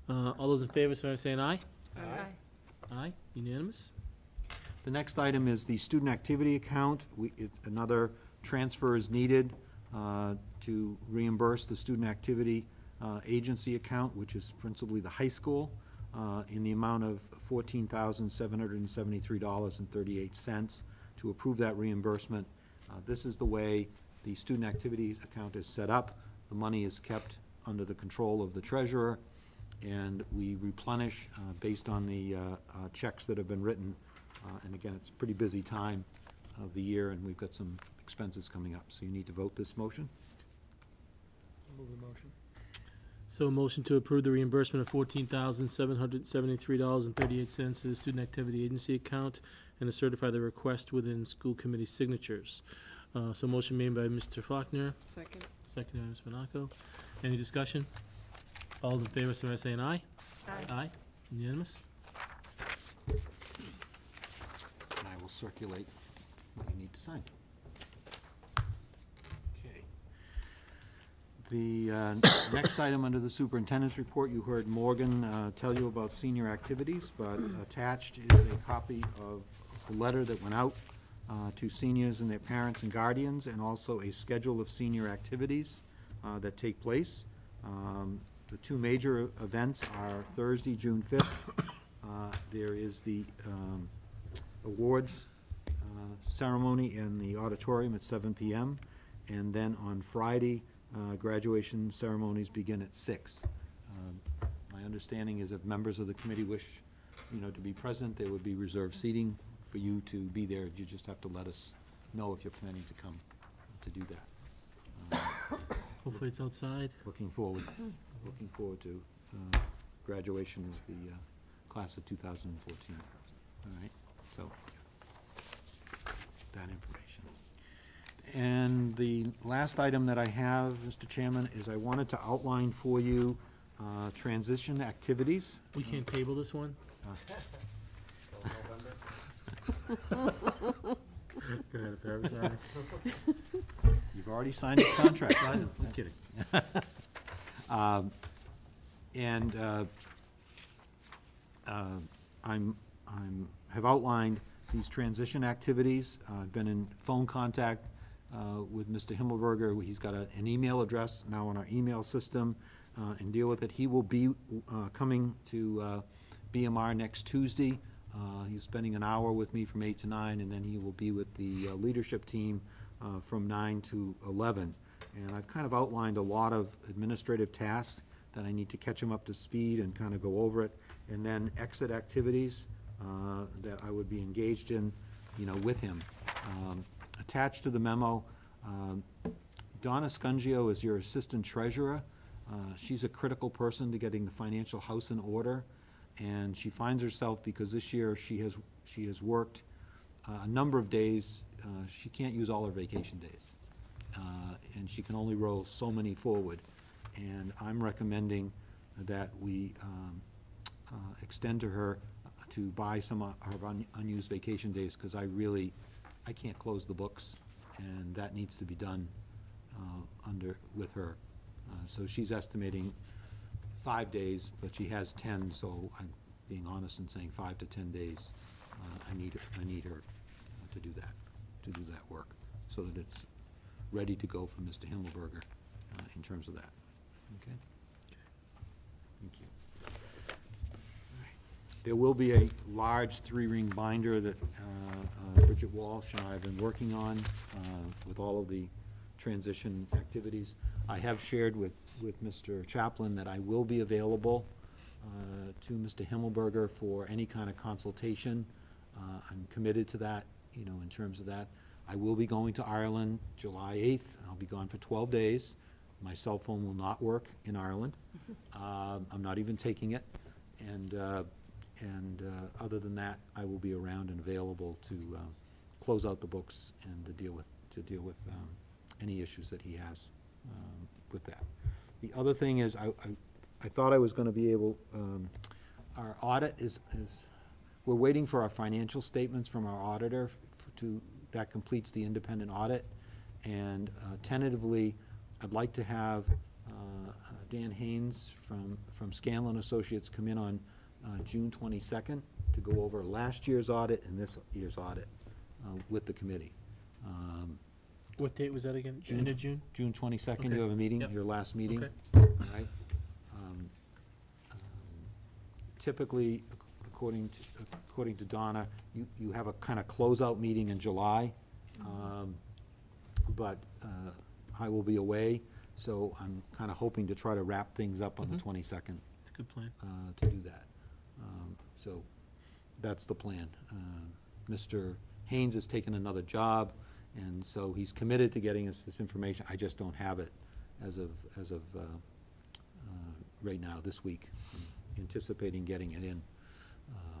All those in favor, so I'm saying aye? Aye, unanimous?
The next item is the student activity account. Another transfer is needed to reimburse the student activity agency account, which is principally the high school, in the amount of $14,773.38. To approve that reimbursement, this is the way the student activities account is set up. The money is kept under the control of the treasurer, and we replenish based on the checks that have been written And again, it's a pretty busy time of the year, and we've got some expenses coming up, so you need to vote this motion.
Move the motion.
So a motion to approve the reimbursement of $14,773.38 to the Student Activity Agency account and to certify the request within school committee signatures. So motion made by Mr. Faulkner,
Second.
seconded by Ms. Monaco. Any discussion? All those in favor, say by saying aye. Aye. Unanimous?
And I will circulate what you need to sign. Okay. The next item under the superintendent's report, you heard Morgan tell you about senior activities, but attached is a copy of a letter that went out to seniors and their parents and guardians, and also a schedule of senior activities that take place. The two major events are Thursday, June 5th. There is the awards ceremony in the auditorium at 7 p.m. And then on Friday, graduation ceremonies begin at 6. My understanding is if members of the committee wish, to be present, there would be reserved seating for you to be there. You just have to let us know if you're planning to come to do that.
Hopefully it's outside.
Looking forward to graduation of the class of 2014. All right, so that information. And the last item that I have, Mr. Chairman, is I wanted to outline for you transition activities.
We can't table this one? Go ahead, if I'm sorry.
You've already signed this contract.
I know, I'm kidding.
Have outlined these transition activities. I've been in phone contact with Mr. Himmelberger. He's got an email address now on our email system, and deal with it. He will be coming to BMR next Tuesday. He's spending an hour with me from 8 to 9, and then he will be with the leadership team from 9 to 11. And I've kind of outlined a lot of administrative tasks that I need to catch him up to speed and kind of go over it. And then exit activities that I would be engaged in, with him. Attached to the memo, Donna Scungio is your assistant treasurer. She's a critical person to getting the financial house in order. And she finds herself, because this year she has worked a number of days. She can't use all her vacation days, and she can only roll so many forward. And I'm recommending that we extend to her to buy some of her unused vacation days, because I can't close the books, and that needs to be done with her. So she's estimating 5 days, but she has 10, so I'm being honest and saying 5 to 10 days. I need her to do that work, so that it's ready to go for Mr. Himmelberger in terms of that. Okay? Thank you. There will be a large 3-ring binder that Bridget Walsh and I have been working on with all of the transition activities. I have shared with Mr. Chaplin that I will be available to Mr. Himmelberger for any kind of consultation. I'm committed to that, in terms of that. I will be going to Ireland July 8th. I'll be gone for 12 days. My cell phone will not work in Ireland. I'm not even taking it. And other than that, I will be around and available to close out the books and to deal with any issues that he has with that. The other thing is, I thought I was going to be able, our audit is we're waiting for our financial statements from our auditor that completes the independent audit. And tentatively, I'd like to have Dan Haynes from Scanlon Associates come in on June 22nd to go over last year's audit and this year's audit with the committee.
What date was that again? End of June?
June 22nd,
Okay.
you have a meeting,
Yep.
your last meeting.
Okay.
All right. Typically, according to Donna, you have a kind of closeout meeting in July, but I will be away, so I'm kind of hoping to try to wrap things up on the 22nd.
Good plan.
To do that. So that's the plan. Mr. Haynes has taken another job, and so he's committed to getting us this information. I just don't have it as of right now, this week. I'm anticipating getting it in,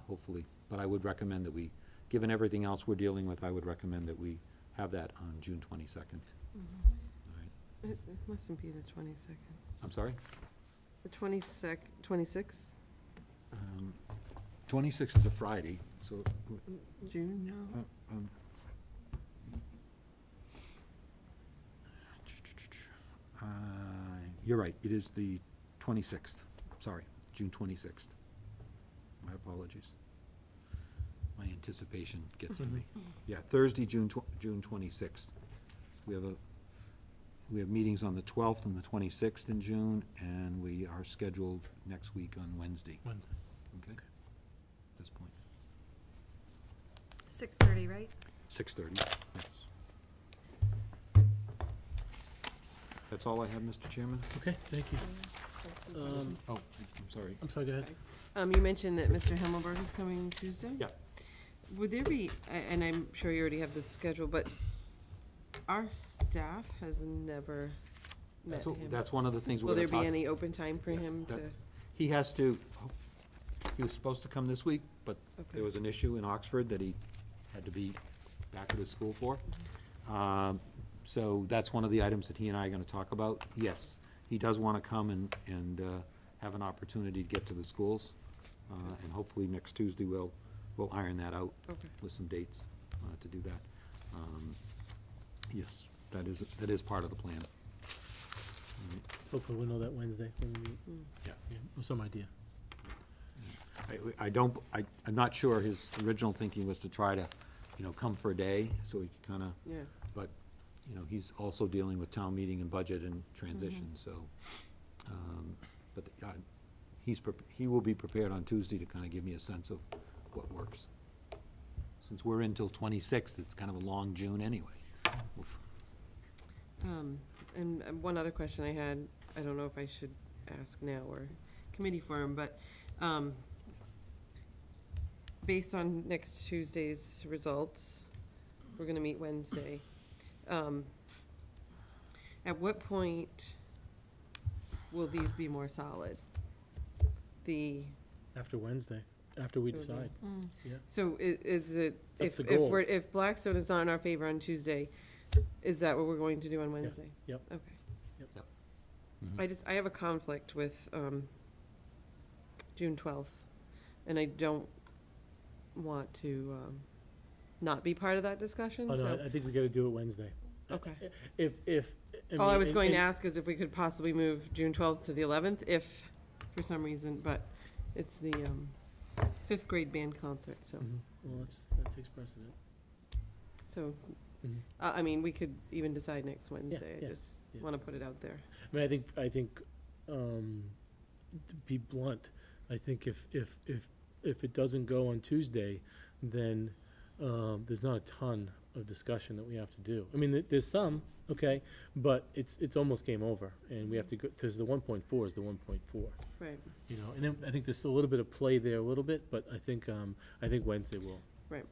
hopefully. But I would recommend that we, given everything else we're dealing with, I would recommend that we have that on June 22nd. All right.
It mustn't be the 22nd.
I'm sorry?
The 26th?
26th is a Friday, so.
June, no?
You're right, it is the 26th. Sorry, June 26th. My apologies. My anticipation gets to me. Yeah, Thursday, June 26th. We have meetings on the 12th and the 26th in June, and we are scheduled next week on Wednesday. Okay, at this point.
6:30, right?
6:30, yes. That's all I have, Mr. Chairman.
Okay, thank you.
Oh, I'm sorry.
I'm sorry, go ahead.
You mentioned that Mr. Himmelberg is coming Tuesday?
Yeah.
Would there be, and I'm sure you already have this scheduled, but our staff has never met him.
That's one of the things we're
Will
gonna
there
talk.
be any open time for
Yes,
him to?
He has to, he was supposed to come this week, but
Okay.
there was an issue in Oxford that he had to be back at his school for. So that's one of the items that he and I are gonna talk about. Yes, he does wanna come and have an opportunity to get to the schools. And hopefully next Tuesday we'll iron that out
Okay.
with some dates to do that. Yes, that is part of the plan. All right.
Hopefully we'll know that Wednesday when we meet.
Yeah.
Yeah, some idea.
I'm not sure his original thinking was to try to, come for a day, so he could kinda,
Yeah.
but, he's also dealing with town meeting and budget and transition, so. But he will be prepared on Tuesday to kinda give me a sense of what works. Since we're in till 26th, it's kind of a long June anyway.
And one other question I had, I don't know if I should ask now or committee forum, but, based on next Tuesday's results, we're gonna meet Wednesday. At what point will these be more solid?
After Wednesday, after we
Okay.
decide. Yeah.
So is it,
That's
if
the goal.
if Blackstone is not in our favor on Tuesday, is that what we're going to do on Wednesday?
Yep.
Okay.
Yep.
I have a conflict with, June 12th, and I don't want to, not be part of that discussion,
Oh,
so.
no, I think we gotta do it Wednesday.
Okay.
If.
All I
mean,
was
and-
going to
and-
ask is if we could possibly move June 12th to the 11th, if, for some reason, but it's the, fifth grade band concert, so,
Well, that takes precedent.
so,
Mhm.
I mean, we could even decide next Wednesday,
yeah,
I just
yeah.
want to put it out there.
I mean, I think, to be blunt, I think if it doesn't go on Tuesday, then, there's not a ton of discussion that we have to do. I mean, there's some, okay, but it's almost game over, and we have to go, because the 1.4 is the 1.4,
Right,
and then I think there's still a little bit of play there, a little bit, but I think Wednesday will.
right.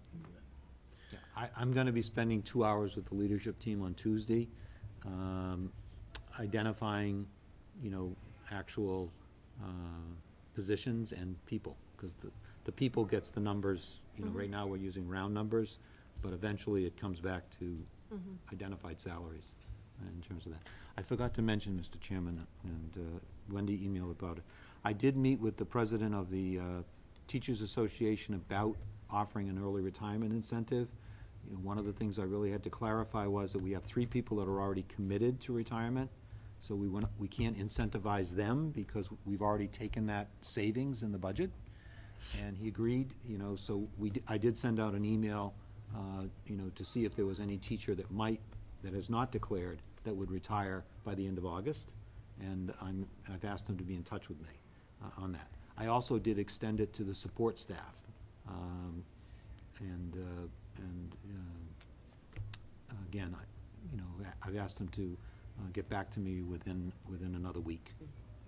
Yeah, I'm gonna be spending 2 hours with the leadership team on Tuesday, identifying, actual positions and people, because the people gets the numbers, right now we're using round numbers, but eventually it comes back to identified salaries in terms of that. I forgot to mention, Mr. Chairman, and Wendy emailed about it. I did meet with the president of the Teachers Association about offering an early retirement incentive. One of the things I really had to clarify was that we have 3 people that are already committed to retirement, so we can't incentivize them because we've already taken that savings in the budget. And he agreed, so I did send out an email, to see if there was any teacher that has not declared, that would retire by the end of August. And I've asked them to be in touch with me on that. I also did extend it to the support staff. Again, I've asked them to get back to me within another week.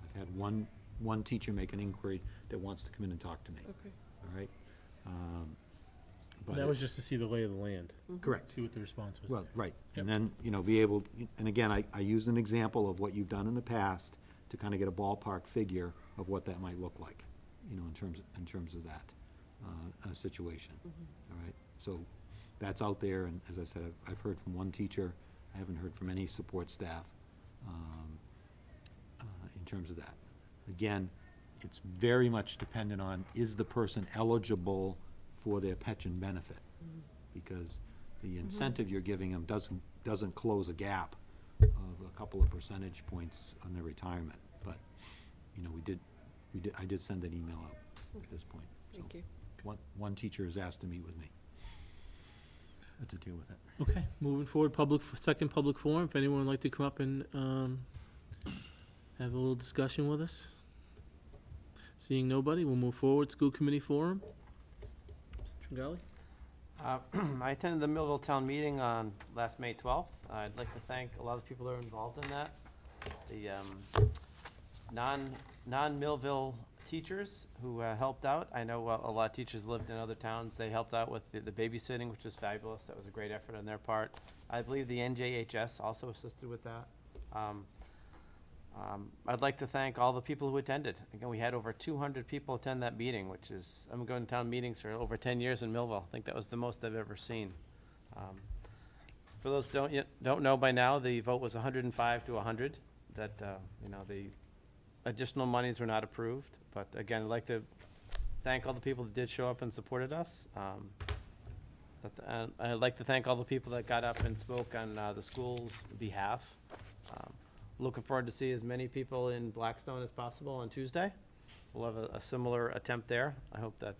I've had one teacher make an inquiry that wants to come in and talk to me.
Okay.
All right? but
That was just to see the lay of the land,
correct.
see what the response was.
Well, right, and
Yep.
then, be able, and again, I used an example of what you've done in the past to kind of get a ballpark figure of what that might look like, in terms of that, situation. All right, so that's out there, and as I said, I've heard from one teacher, I haven't heard from any support staff, in terms of that. Again, it's very much dependent on, is the person eligible for their pension benefit? Because the incentive you're giving them doesn't close a gap of a couple of percentage points on their retirement. But, I did send an email out at this point.
Thank you.
One teacher has asked to meet with me to deal with it.
Okay, moving forward, second public forum, if anyone would like to come up and have a little discussion with us. Seeing nobody, we'll move forward, school committee forum. Mr. Tringali?
I attended the Millville Town Meeting on last May 12th. I'd like to thank a lot of people that are involved in that. The non-Millville teachers who helped out. I know a lot of teachers lived in other towns. They helped out with the babysitting, which was fabulous. That was a great effort on their part. I believe the NJHS also assisted with that. I'd like to thank all the people who attended. Again, we had over 200 people attend that meeting, which is, I'm going to town meetings for over 10 years in Millville. I think that was the most I've ever seen. For those who don't know by now, the vote was 105 to 100. That, the additional monies were not approved. But again, I'd like to thank all the people that did show up and supported us. I'd like to thank all the people that got up and spoke on the school's behalf. Looking forward to see as many people in Blackstone as possible on Tuesday. We'll have a similar attempt there. I hope that,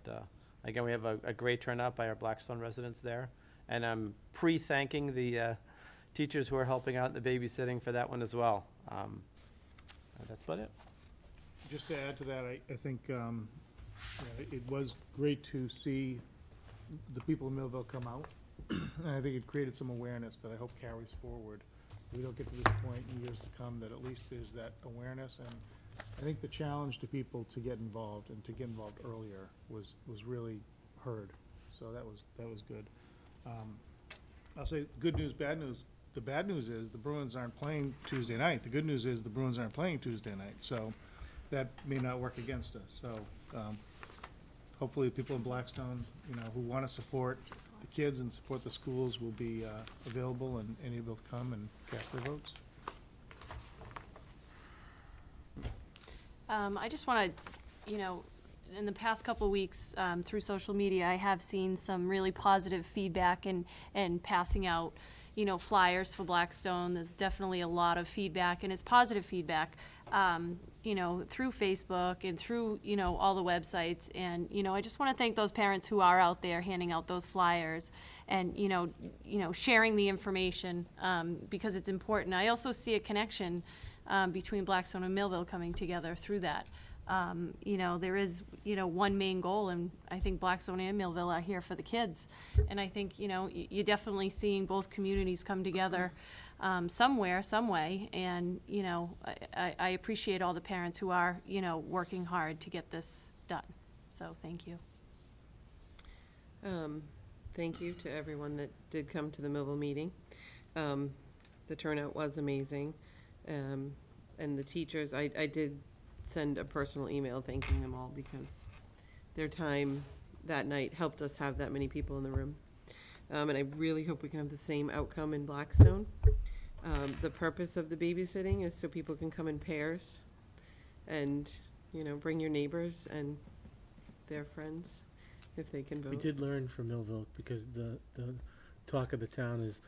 again, we have a great turnout by our Blackstone residents there. And I'm pre-thanking the teachers who are helping out in the babysitting for that one as well. That's about it.
Just to add to that, I think it was great to see the people in Millville come out. And I think it created some awareness that I hope carries forward. We don't get to this point in years to come that at least there's that awareness. And I think the challenge to people to get involved and to get involved earlier was really heard. So that was good. I'll say good news, bad news. The bad news is the Bruins aren't playing Tuesday night. The good news is the Bruins aren't playing Tuesday night. So that may not work against us. So hopefully people in Blackstone, who want to support the kids and support the schools will be available and able to come and cast their votes.
I just want to, in the past couple weeks through social media, I have seen some really positive feedback and passing out, flyers for Blackstone. There's definitely a lot of feedback, and it's positive feedback, through Facebook and through, all the websites. And, I just want to thank those parents who are out there handing out those flyers and, sharing the information because it's important. I also see a connection between Blackstone and Millville coming together through that. There is, one main goal, and I think Blackstone and Millville are here for the kids. And I think, you're definitely seeing both communities come together somewhere, some way. And, I appreciate all the parents who are, working hard to get this done. So thank you.
Thank you to everyone that did come to the Millville meeting. The turnout was amazing. And the teachers, I did send a personal email thanking them all because their time that night helped us have that many people in the room. And I really hope we can have the same outcome in Blackstone. The purpose of the babysitting is so people can come in pairs and, bring your neighbors and their friends if they can vote.
We did learn from Millville because the talk of the town is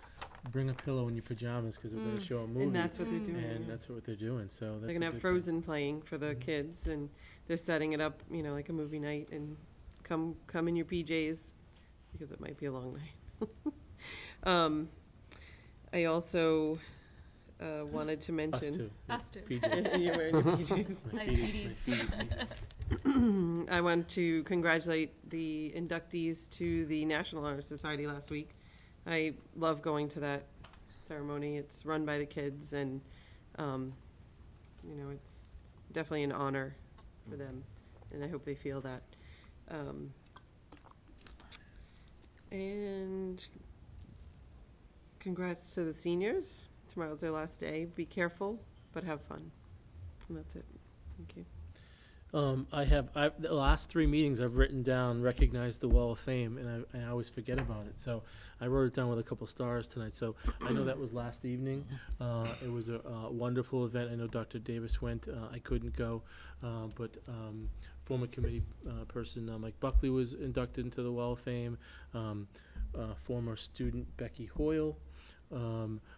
bring a pillow in your pajamas because we're going to show a movie.
And that's what they're doing.
And that's what they're doing. So that's
they're going to have Frozen playing for the kids, and they're setting it up, like a movie night. And come in your PJs because it might be a long night. I also wanted to mention
Us too.
you're wearing your PJs. I want to congratulate the inductees to the National Honor Society last week. I love going to that ceremony. It's run by the kids, and it's definitely an honor for them, and I hope they feel that. And congrats to the seniors. Tomorrow's their last day. Be careful, but have fun. And that's it. Thank you.
The last 3 meetings I've written down recognize the Wall of Fame, and I always forget about it. So I wrote it down with a couple stars tonight. So I know that was last evening. It was a wonderful event. I know Dr. Davis went. I couldn't go, but former committee person Mike Buckley was inducted into the Wall of Fame. Former student Becky Hoyle,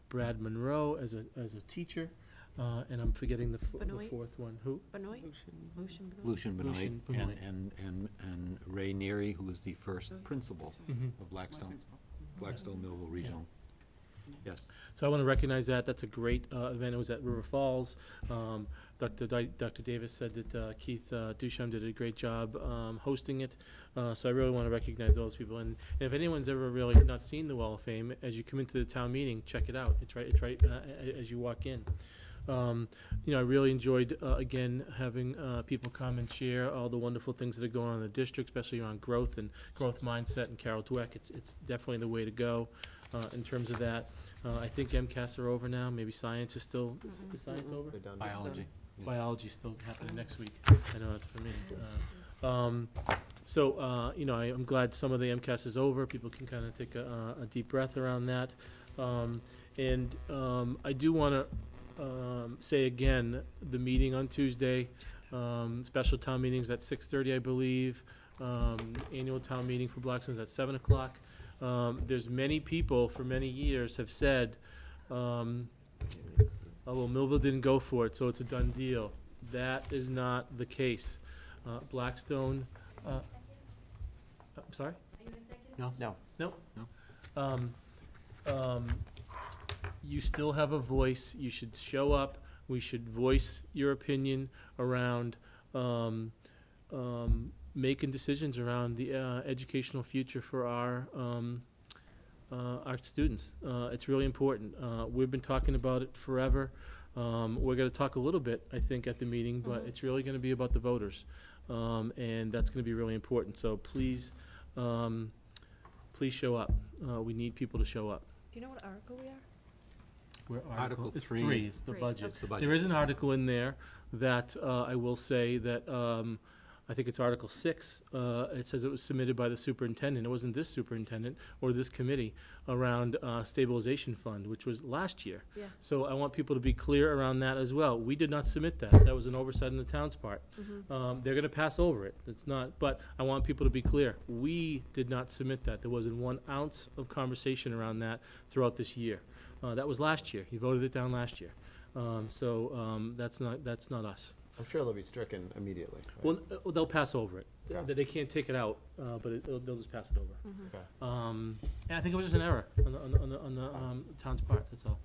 Brad Monroe as a teacher. And I'm forgetting the fourth one. Who?
Benoit?
Lucian Benoit
Lucian Benoit.
and Ray Neary, who was the first principal of Blackstone Millville Regional. Yes.
So I want to recognize that. That's a great event. It was at River Falls. Dr. Davis said that Keith Duchamp did a great job hosting it. So I really want to recognize those people. And if anyone's ever really not seen the Wall of Fame, as you come into the town meeting, check it out. It's right as you walk in. I really enjoyed, again, having people come and share all the wonderful things that are going on in the district, especially around growth and growth mindset and Carol Dweck. It's definitely the way to go in terms of that. I think MCAS are over now. Maybe science is still, is science over?
They're done.
Biology. Yes.
Biology's still happening next week. I know that's for me. I'm glad some of the MCAS is over. People can kind of take a deep breath around that. I do want to say again, the meeting on Tuesday, special town meetings at 6:30, I believe. Annual town meeting for Blackstone's at 7 o'clock. There's many people for many years have said, well, Millville didn't go for it, so it's a done deal. That is not the case. Blackstone, I'm sorry?
No.
No? No. You still have a voice. You should show up. We should voice your opinion around making decisions around the educational future for our students. It's really important. We've been talking about it forever. We're going to talk a little bit, I think, at the meeting, but it's really going to be about the voters, and that's going to be really important. So please show up. We need people to show up.
Do you know what article we are?
We're
Article
it's
3.
3. It's the
Three.
budget.
It's the budget.
There is an article in there that I will say that I think it's Article 6. It says it was submitted by the superintendent. It wasn't this superintendent or this committee around stabilization fund, which was last year.
Yeah.
So I want people to be clear around that as well. We did not submit that. That was an oversight on the town's part. They're going to pass over it. It's not. But I want people to be clear. We did not submit that. There wasn't 1 ounce of conversation around that throughout this year. That was last year. You voted it down last year. That's not us.
I'm sure they'll be stricken immediately. Right?
Well, they'll pass over it.
Yeah.
They can't take it out, but they'll just pass it over.
Okay.
And I think it was just an error on the town's part. That's all.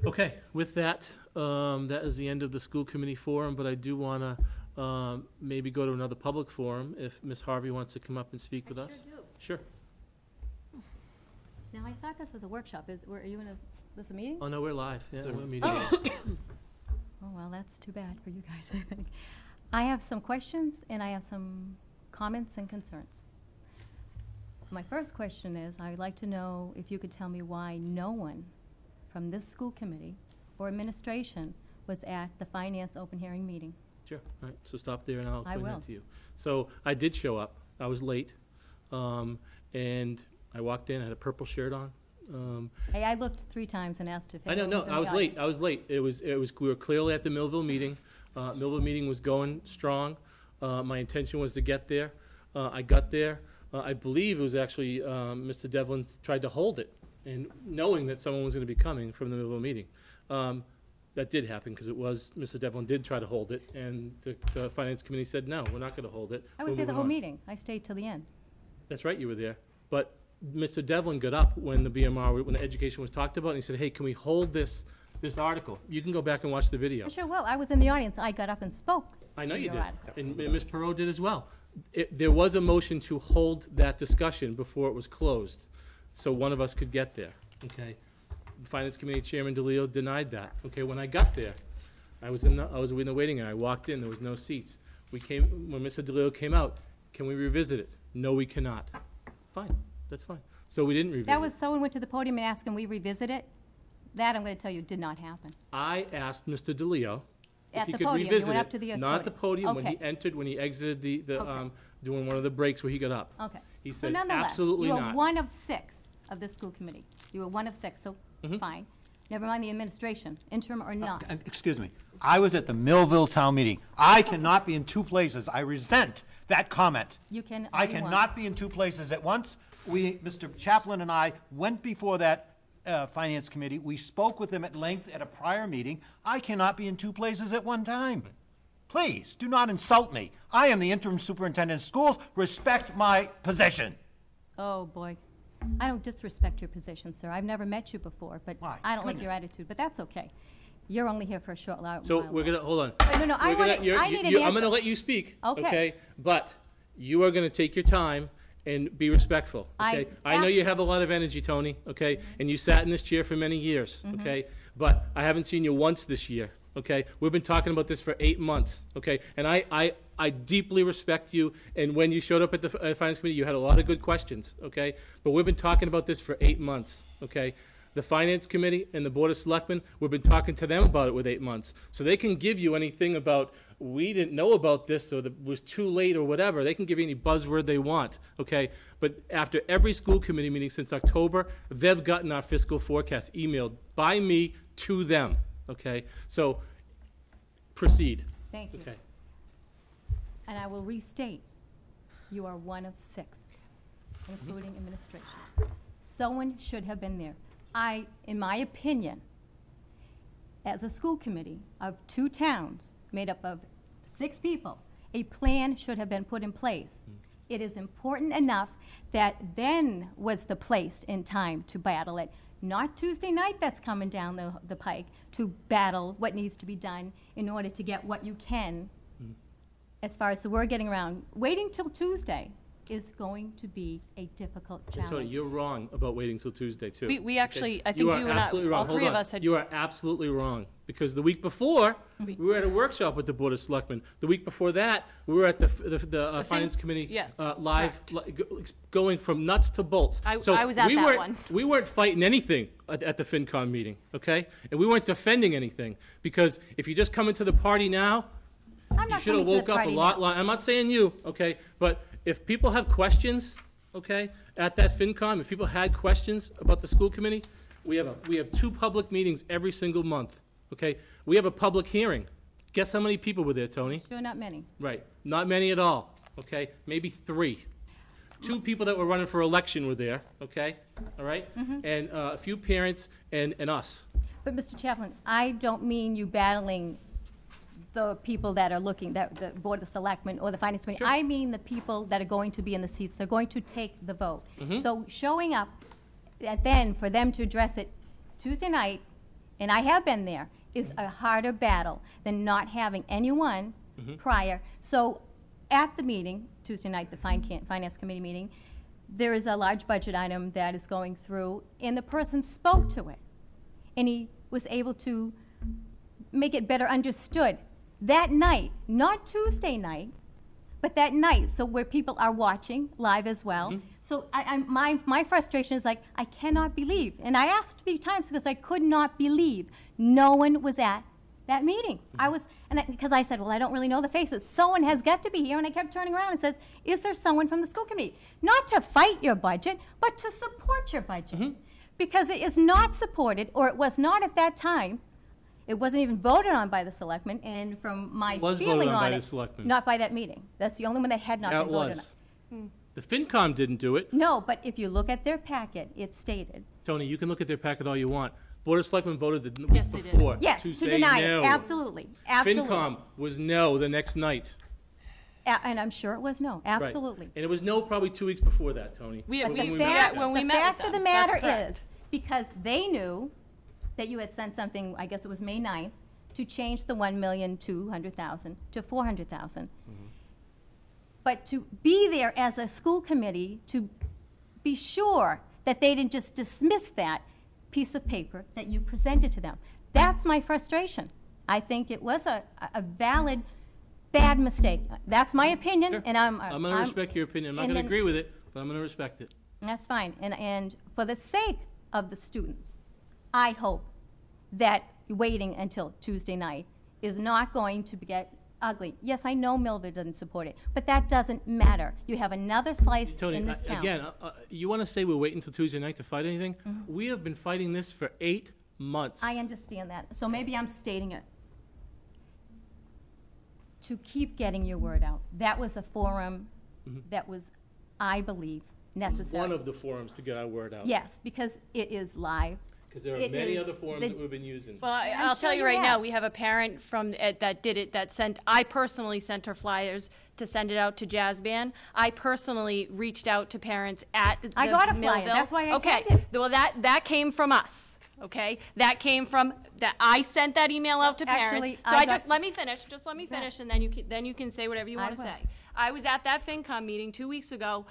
Okay, with that, that is the end of the school committee forum. But I do want to maybe go to another public forum if Ms. Harvey wants to come up and speak with us.
Sure do.
Sure.
Now, I thought this was a workshop. Are you in this a meeting?
Oh no, we're live. Yeah, we're meeting.
Oh, well, that's too bad for you guys, I think. I have some questions and I have some comments and concerns. My first question is, I would like to know if you could tell me why no one from this school committee or administration was at the finance open hearing meeting.
Sure. All right. So stop there and I'll
I
explain
will.
that to you. So I did show up. I was late, and I walked in. I had a purple shirt on.
Hey, I looked 3 times and asked if
I know.
anyone
No,
was in
I
the
was late.
audience.
I was late. It was. We were clearly at the Millville meeting. Millville meeting was going strong. My intention was to get there. I got there. I believe it was actually Mr. Devlin tried to hold it, and knowing that someone was going to be coming from the Millville meeting. That did happen because it was Mr. Devlin did try to hold it, and the finance committee said no, we're not going to hold it.
I was
We're
there the
moving
whole
on."
meeting. I stayed till the end.
That's right, you were there. But Mr. Devlin got up when the BMR, when the education was talked about, and he said, hey, can we hold this article? You can go back and watch the video.
I sure will. I was in the audience. I got up and spoke.
I know
to
you
your
did.
article.
And Ms. Perot did as well. There was a motion to hold that discussion before it was closed, so one of us could get there, okay? Finance Committee Chairman DeLeo denied that. Okay, when I got there, I was in the waiting area. I walked in, there was no seats. When Mr. DeLeo came out, can we revisit it? No, we cannot. Fine, that's fine. So we didn't revisit.
That was, someone went to the podium and asked, can we revisit it? That, I'm going to tell you, did not happen.
I asked Mr. DeLeo if
At
he
the
could
podium, you
revisit
went
it.
up to the
Not at the podium, when he
Okay.
entered, when he exited the
Okay.
doing one of the breaks where he got up.
Okay.
He
So
said,
nonetheless,
absolutely
you are
not.
one of 6 of this school committee. You are one of 6, so
Mm-hmm.
fine. Never mind the administration, interim or not.
Excuse me. I was at the Millville Town Meeting. I cannot be in 2 places. I resent that comment.
You can.
I
you want.
cannot be in 2 places at once. Mr. Chaplin and I went before that Finance Committee. We spoke with them at length at a prior meeting. I cannot be in 2 places at one time. Please, do not insult me. I am the interim superintendent of schools. Respect my position.
Oh, boy. I don't disrespect your position, sir. I've never met you before, but
My
I don't like
goodness.
your attitude, but that's okay. You're only here for a short while.
So we're gonna, hold on.
No, I
We're gonna-
want,
you're-
I need an
I'm gonna
answer.
let you speak,
Okay.
okay? But you are gonna take your time and be respectful, okay? I know you have a lot of energy, Tony, okay? And you sat in this chair for many years,
Mm-hmm.
okay? But I haven't seen you once this year, okay? We've been talking about this for 8 months, okay? And I deeply respect you, and when you showed up at the Finance Committee, you had a lot of good questions, okay? But we've been talking about this for 8 months, okay? The Finance Committee and the Board of Selectmen, we've been talking to them about it with 8 months. So they can give you anything about, we didn't know about this, or it was too late, or whatever. They can give you any buzzword they want, okay? But after every school committee meeting since October, they've gotten our fiscal forecast emailed by me to them, okay? So proceed.
Thank you.
Okay.
And I will restate, you are one of 6, including administration. Someone should have been there. In my opinion, as a school committee of 2 towns made up of 6 people, a plan should have been put in place. It is important enough that then was the place in time to battle it, not Tuesday night that's coming down the pike, to battle what needs to be done in order to get what you can as far as the word getting around. Waiting till Tuesday is going to be a difficult
Tony,
challenge.
you're wrong about waiting till Tuesday, too.
We actually, I think
You are
you and I,
absolutely
all
wrong. Hold
3 of
on.
us had.
You are absolutely wrong, because the week before, we were at a workshop with the Board of Selectmen. The week before that, we were at the Finance Committee.
Yes,
Live, going from nuts to bolts.
I
So
was at
we
that
weren't-
one.
We weren't fighting anything at the FinCom meeting, okay? And we weren't defending anything, because if you just come into the party now,
I'm
you
not
should have
coming to
woke
the
up a
party
lot,
now.
I'm not saying you, okay? But if people have questions, okay, at that FinCom, if people had questions about the school committee, we have 2 public meetings every single month, okay? We have a public hearing. Guess how many people were there, Tony?
Sure, not many.
Right, not many at all, okay? Maybe 3. 2 people that were running for election were there, okay? All right? And a few parents and us.
But Mr. Chaplin, I don't mean you battling the people that are looking, the Board of Selectmen or the Finance Committee.
Sure.
I mean the people that are going to be in the seats. They're going to take the vote. So showing up, and then for them to address it Tuesday night, and I have been there, is a harder battle than not having anyone prior. So at the meeting, Tuesday night, the Finance Committee meeting, there is a large budget item that is going through, and the person spoke to it. And he was able to make it better understood that night, not Tuesday night, but that night, so where people are watching live as well. So my frustration is like, I cannot believe, and I asked 3 times because I could not believe no one was at that meeting. Because I said, well, I don't really know the faces. Someone has got to be here, and I kept turning around and says, is there someone from the school committee? Not to fight your budget, but to support your budget. Because it is not supported, or it was not at that time. It wasn't even voted on by the selectmen, and from my
It was
feeling
voted on
on
by
it,
the selectmen.
not by that meeting. That's the only one that had not
Yeah,
been
it
voted
was.
on.
The FinCom didn't do it.
No, but if you look at their packet, it stated.
Tony, you can look at their packet all you want. Board of Selectmen voted the week
Yes, they did.
before
Yes,
to
to
say
deny
no.
it, absolutely, absolutely.
FinCom was no the next night.
And I'm sure it was no,
Right.
absolutely.
And it was no probably 2 weeks before that, Tony.
We-
But
we-
the
we
fact,
met.
when we
the
met with
fact of the
them,
matter
that's correct.
is, because they knew that you had sent something, I guess it was May 9th, to change the 1,200,000 to 400,000. But to be there as a school committee, to be sure that they didn't just dismiss that piece of paper that you presented to them. That's my frustration. I think it was a valid bad mistake. That's my opinion,
Sure.
and I'm
I'm gonna respect your opinion. I'm not
and
gonna
then-
agree with it, but I'm gonna respect it.
That's fine. And for the sake of the students, I hope that waiting until Tuesday night is not going to get ugly. Yes, I know Millville doesn't support it, but that doesn't matter. You have another slice
Tony,
in this town.
again, you want to say we're waiting until Tuesday night to fight anything? We have been fighting this for 8 months.
I understand that. So maybe I'm stating it. To keep getting your word out. That was a forum that was, I believe, necessary.
One of the forums to get our word out.
Yes, because it is live.
Because there are
It
many
is
other forums
the-
that we've been using.
Well,
I'm
I'll
sure
tell you
you
right now,
have.
we have a parent from, that did it, that sent, I personally sent her flyers to send it out to Jazz Band. I personally reached out to parents at the
I got a flyer.
Millville.
That's why I
Okay,
attended.
well, that came from us, okay? That came from, that I sent that email out to parents.
Actually,
So
I
I
got-
just, let me finish, and then you can say whatever you
I
want to
will.
say. I was at that FinCom meeting 2 weeks ago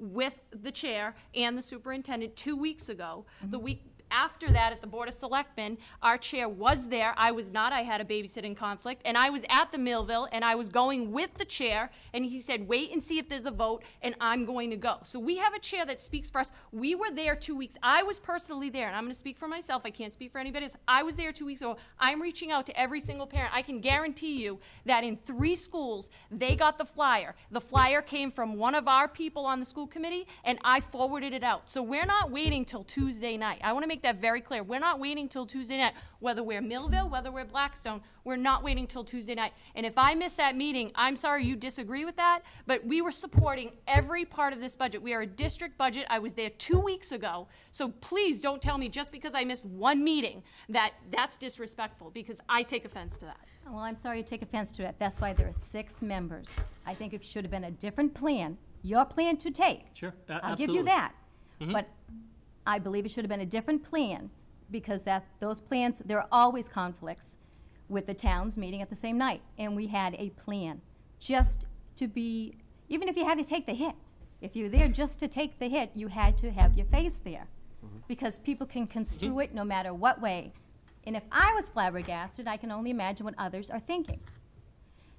with the chair and the superintendent 2 weeks ago. The week after that, at the Board of Selectmen, our chair was there. I was not. I had a babysitting conflict. And I was at the Millville, and I was going with the chair, and he said, wait and see if there's a vote, and I'm going to go. So we have a chair that speaks for us. We were there 2 weeks. I was personally there, and I'm going to speak for myself. I can't speak for anybody else. I was there 2 weeks ago. I'm reaching out to every single parent. I can guarantee you that in 3 schools, they got the flyer. The flyer came from one of our people on the school committee, and I forwarded it out. So we're not waiting till Tuesday night. I want to make that very clear. We're not waiting till Tuesday night. Whether we're Millville, whether we're Blackstone, we're not waiting till Tuesday night. And if I missed that meeting, I'm sorry you disagree with that, but we were supporting every part of this budget. We are a district budget. I was there 2 weeks ago. So please don't tell me just because I missed one meeting that that's disrespectful, because I take offense to that.
Well, I'm sorry you take offense to that. That's why there are 6 members. I think it should have been a different plan, your plan to take.
Sure,
I'll give you
absolutely.
that. But I believe it should have been a different plan, because those plans, there are always conflicts with the towns meeting at the same night. And we had a plan, just to be, even if you had to take the hit, if you were there just to take the hit, you had to have your face there. Because people can construe it no matter what way. And if I was flabbergasted, I can only imagine what others are thinking.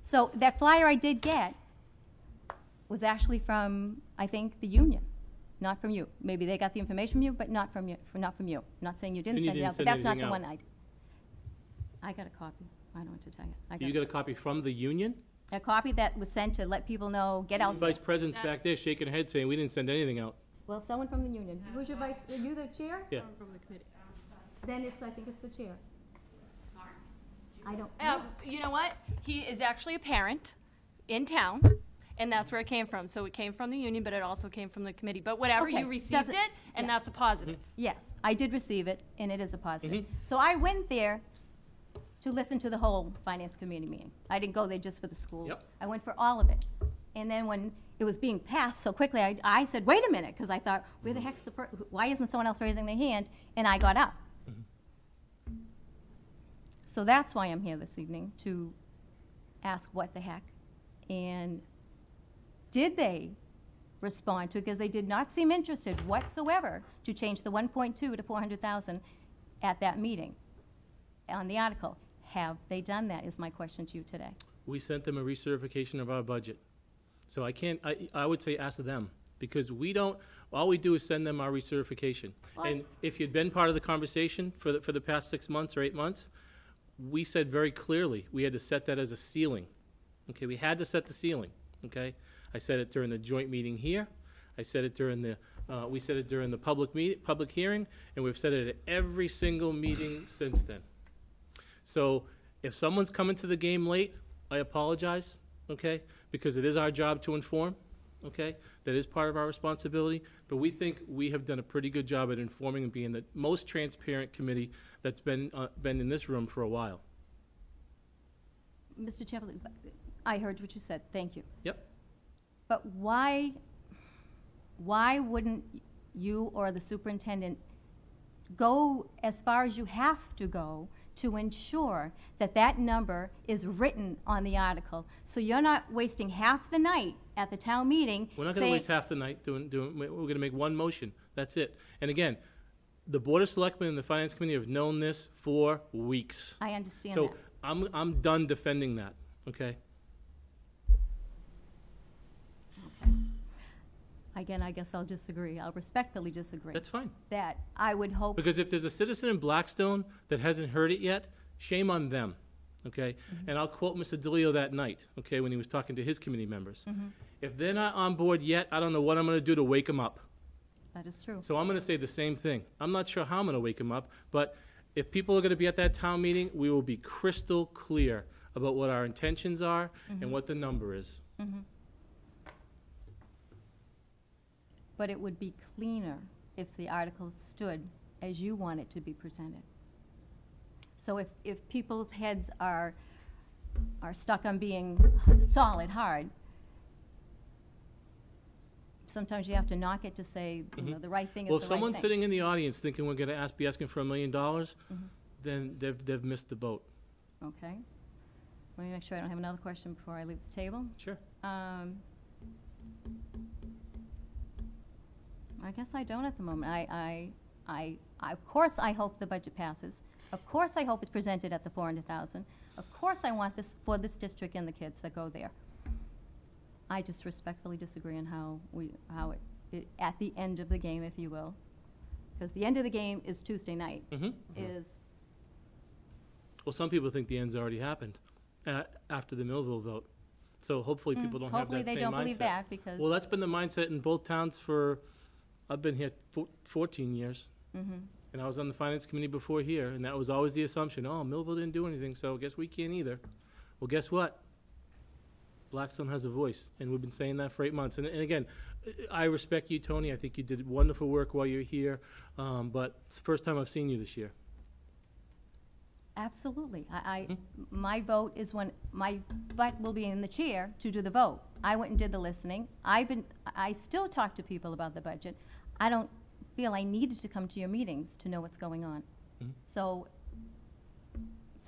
So that flyer I did get was actually from, I think, the union, not from you. Maybe they got the information from you, but not from you. Not saying you didn't
And you
send it
didn't
out, but
send
that's not
anything
the
out.
one I got a copy. I don't know what to tell you.
You got a copy from the union?
A copy that was sent to let people know, get out there.
Vice President's back there shaking her head saying, we didn't send anything out.
Well, someone from the union. Who's your vice, are you the chair?
Yeah.
From the committee.
Then it's, I think it's the chair. I don't,
You know what? He is actually a parent in town, and that's where it came from. So it came from the union, but it also came from the committee. But whatever,
Okay,
you received
doesn't-
it, and that's a positive.
yes, I did receive it, and it is a positive.
Mm-hmm.
So I went there to listen to the whole finance committee meeting. I didn't go there just for the school.
Yep.
I went for all of it. And then when it was being passed so quickly, I said, wait a minute, because I thought, where the heck's why isn't someone else raising their hand? And I got up. So that's why I'm here this evening, to ask what the heck. And did they respond to it? Because they did not seem interested whatsoever to change the 1.2 to 400,000 at that meeting on the article. Have they done that, is my question to you today.
We sent them a recertification of our budget. So I would say ask them, because we don't, all we do is send them our recertification. And if you'd been part of the conversation for the past 6 months or 8 months, we said very clearly we had to set that as a ceiling. Okay, we had to set the ceiling, okay? I said it during the joint meeting here. I said it during the, we said it during the public hearing, and we've said it at every single meeting since then. So if someone's coming to the game late, I apologize, okay? Because it is our job to inform, okay? That is part of our responsibility, but we think we have done a pretty good job at informing and being the most transparent committee that's been in this room for a while.
Mr. Chamberlain, I heard what you said, thank you.
Yep.
But why wouldn't you or the superintendent go as far as you have to go to ensure that that number is written on the article? So you're not wasting half the night at the town meeting
We're not going to
saying-
waste half the night we're going to make one motion. That's it. And again, the Board of Selectmen and the Finance Committee have known this for weeks.
I understand
So
that.
I'm done defending that, okay?
Again, I guess I'll disagree. I'll respectfully disagree.
That's fine.
That I would hope.
Because if there's a citizen in Blackstone that hasn't heard it yet, shame on them, okay? And I'll quote Mr. DeLeo that night, okay, when he was talking to his committee members. If they're not on board yet, I don't know what I'm going to do to wake them up.
That is true.
So I'm going to say the same thing. I'm not sure how I'm going to wake them up, but if people are going to be at that town meeting, we will be crystal clear about what our intentions are and what the number is.
But it would be cleaner if the article stood as you want it to be presented. So if people's heads are stuck on being solid, hard, sometimes you have to knock it to say, you know, the right thing is the
Well,
right
if
thing.
someone's sitting in the audience thinking we're going to be asking for $1 million, then they've missed the boat.
Okay. Let me make sure I don't have another question before I leave the table.
Sure.
I guess I don't at the moment. Of course, I hope the budget passes. Of course, I hope it's presented at the 400,000. Of course, I want this for this district and the kids that go there. I just respectfully disagree on how it at the end of the game, if you will, because the end of the game is Tuesday night. Is
Well, some people think the end's already happened after the Millville vote. So hopefully people don't have that same mindset.
Hopefully they don't believe that, because.
Well, that's been the mindset in both towns for, I've been here 14 years. And I was on the finance committee before here, and that was always the assumption, oh, Millville didn't do anything, so I guess we can't either. Well, guess what? Blackstone has a voice, and we've been saying that for 8 months. And again, I respect you, Tony. I think you did wonderful work while you're here, but it's the first time I've seen you this year.
Absolutely. My vote is when my butt will be in the chair to do the vote. I went and did the listening. I still talk to people about the budget. I don't feel I needed to come to your meetings to know what's going on. So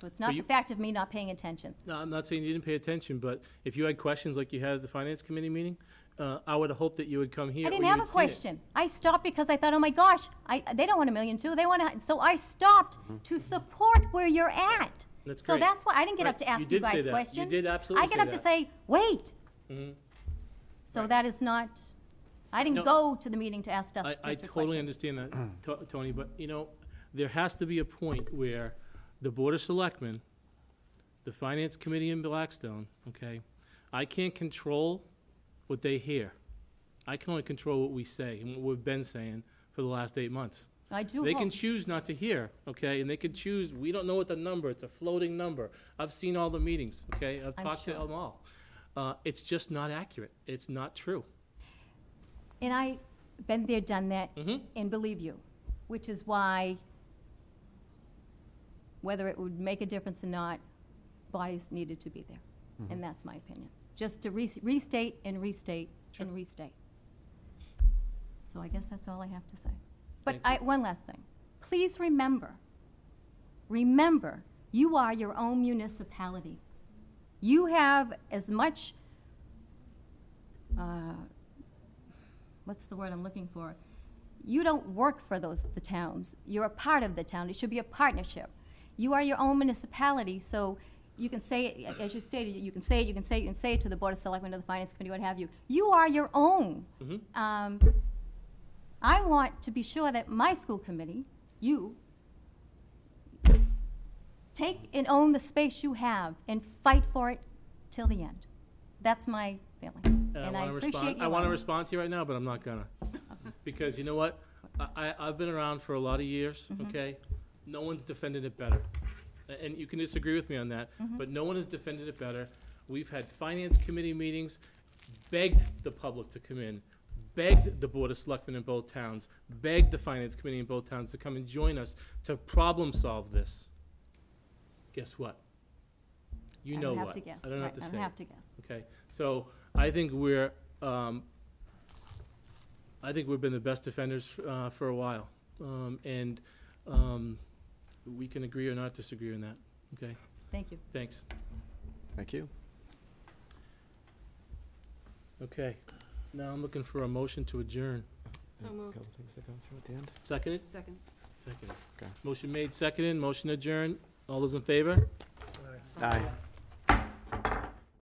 it's not the fact of me not paying attention.
No, I'm not saying you didn't pay attention, but if you had questions like you had at the finance committee meeting, I would have hoped that you would come here.
I didn't have a question. I stopped because I thought, oh my gosh, they don't want $1 million too. They want so I stopped to support where you're at.
That's
so
great.
that's why I didn't get up to ask you guys questions.
You did absolutely
I get up to say, wait. So that is not. I didn't go to the meeting to ask us.
I totally understand that, Tony, but you know, there has to be a point where the Board of Selectmen, the Finance Committee in Blackstone, okay, I can't control what they hear. I can only control what we say and what we've been saying for the last 8 months. They can choose not to hear, okay, and they can choose, we don't know what the number, it's a floating number. I've seen all the meetings, okay, I've talked to them all. It's just not accurate. It's not true.
And I've been there, done that, and believe you, which is why, whether it would make a difference or not, bodies needed to be there. And that's my opinion. Just to restate and restate and restate. So I guess that's all I have to say. But one last thing. Please remember, you are your own municipality. You have as much, what's the word I'm looking for? You don't work for the towns. You're a part of the town. It should be a partnership. You are your own municipality, so you can say it, as you stated, you can say it to the Board of Selectmen, to the Finance Committee, what have you. You are your own. I want to be sure that my school committee, you, take and own the space you have and fight for it till the end. That's my feeling. And I appreciate you.
I want to respond to you right now, but I'm not gonna. Because you know what? I've been around for a lot of years, okay? No one's defended it better. And you can disagree with me on that, but no one has defended it better. We've had finance committee meetings, begged the public to come in, begged the Board of Selectmen in both towns, begged the finance committee in both towns to come and join us to problem solve this. Guess what? You know what?
I don't have to guess.
I don't have to say.
I don't have to guess.
Okay, so I think we've been the best defenders for a while, and we can agree or not disagree on that. Okay.
Thank you.
Thanks.
Thank you.
Okay. Now I'm looking for a motion to adjourn.
So moved.
Couple things to go through at the end.
Seconded?
Second.
Seconded.
Okay.
Motion made, seconded, motion adjourned. All those in favor?
Aye.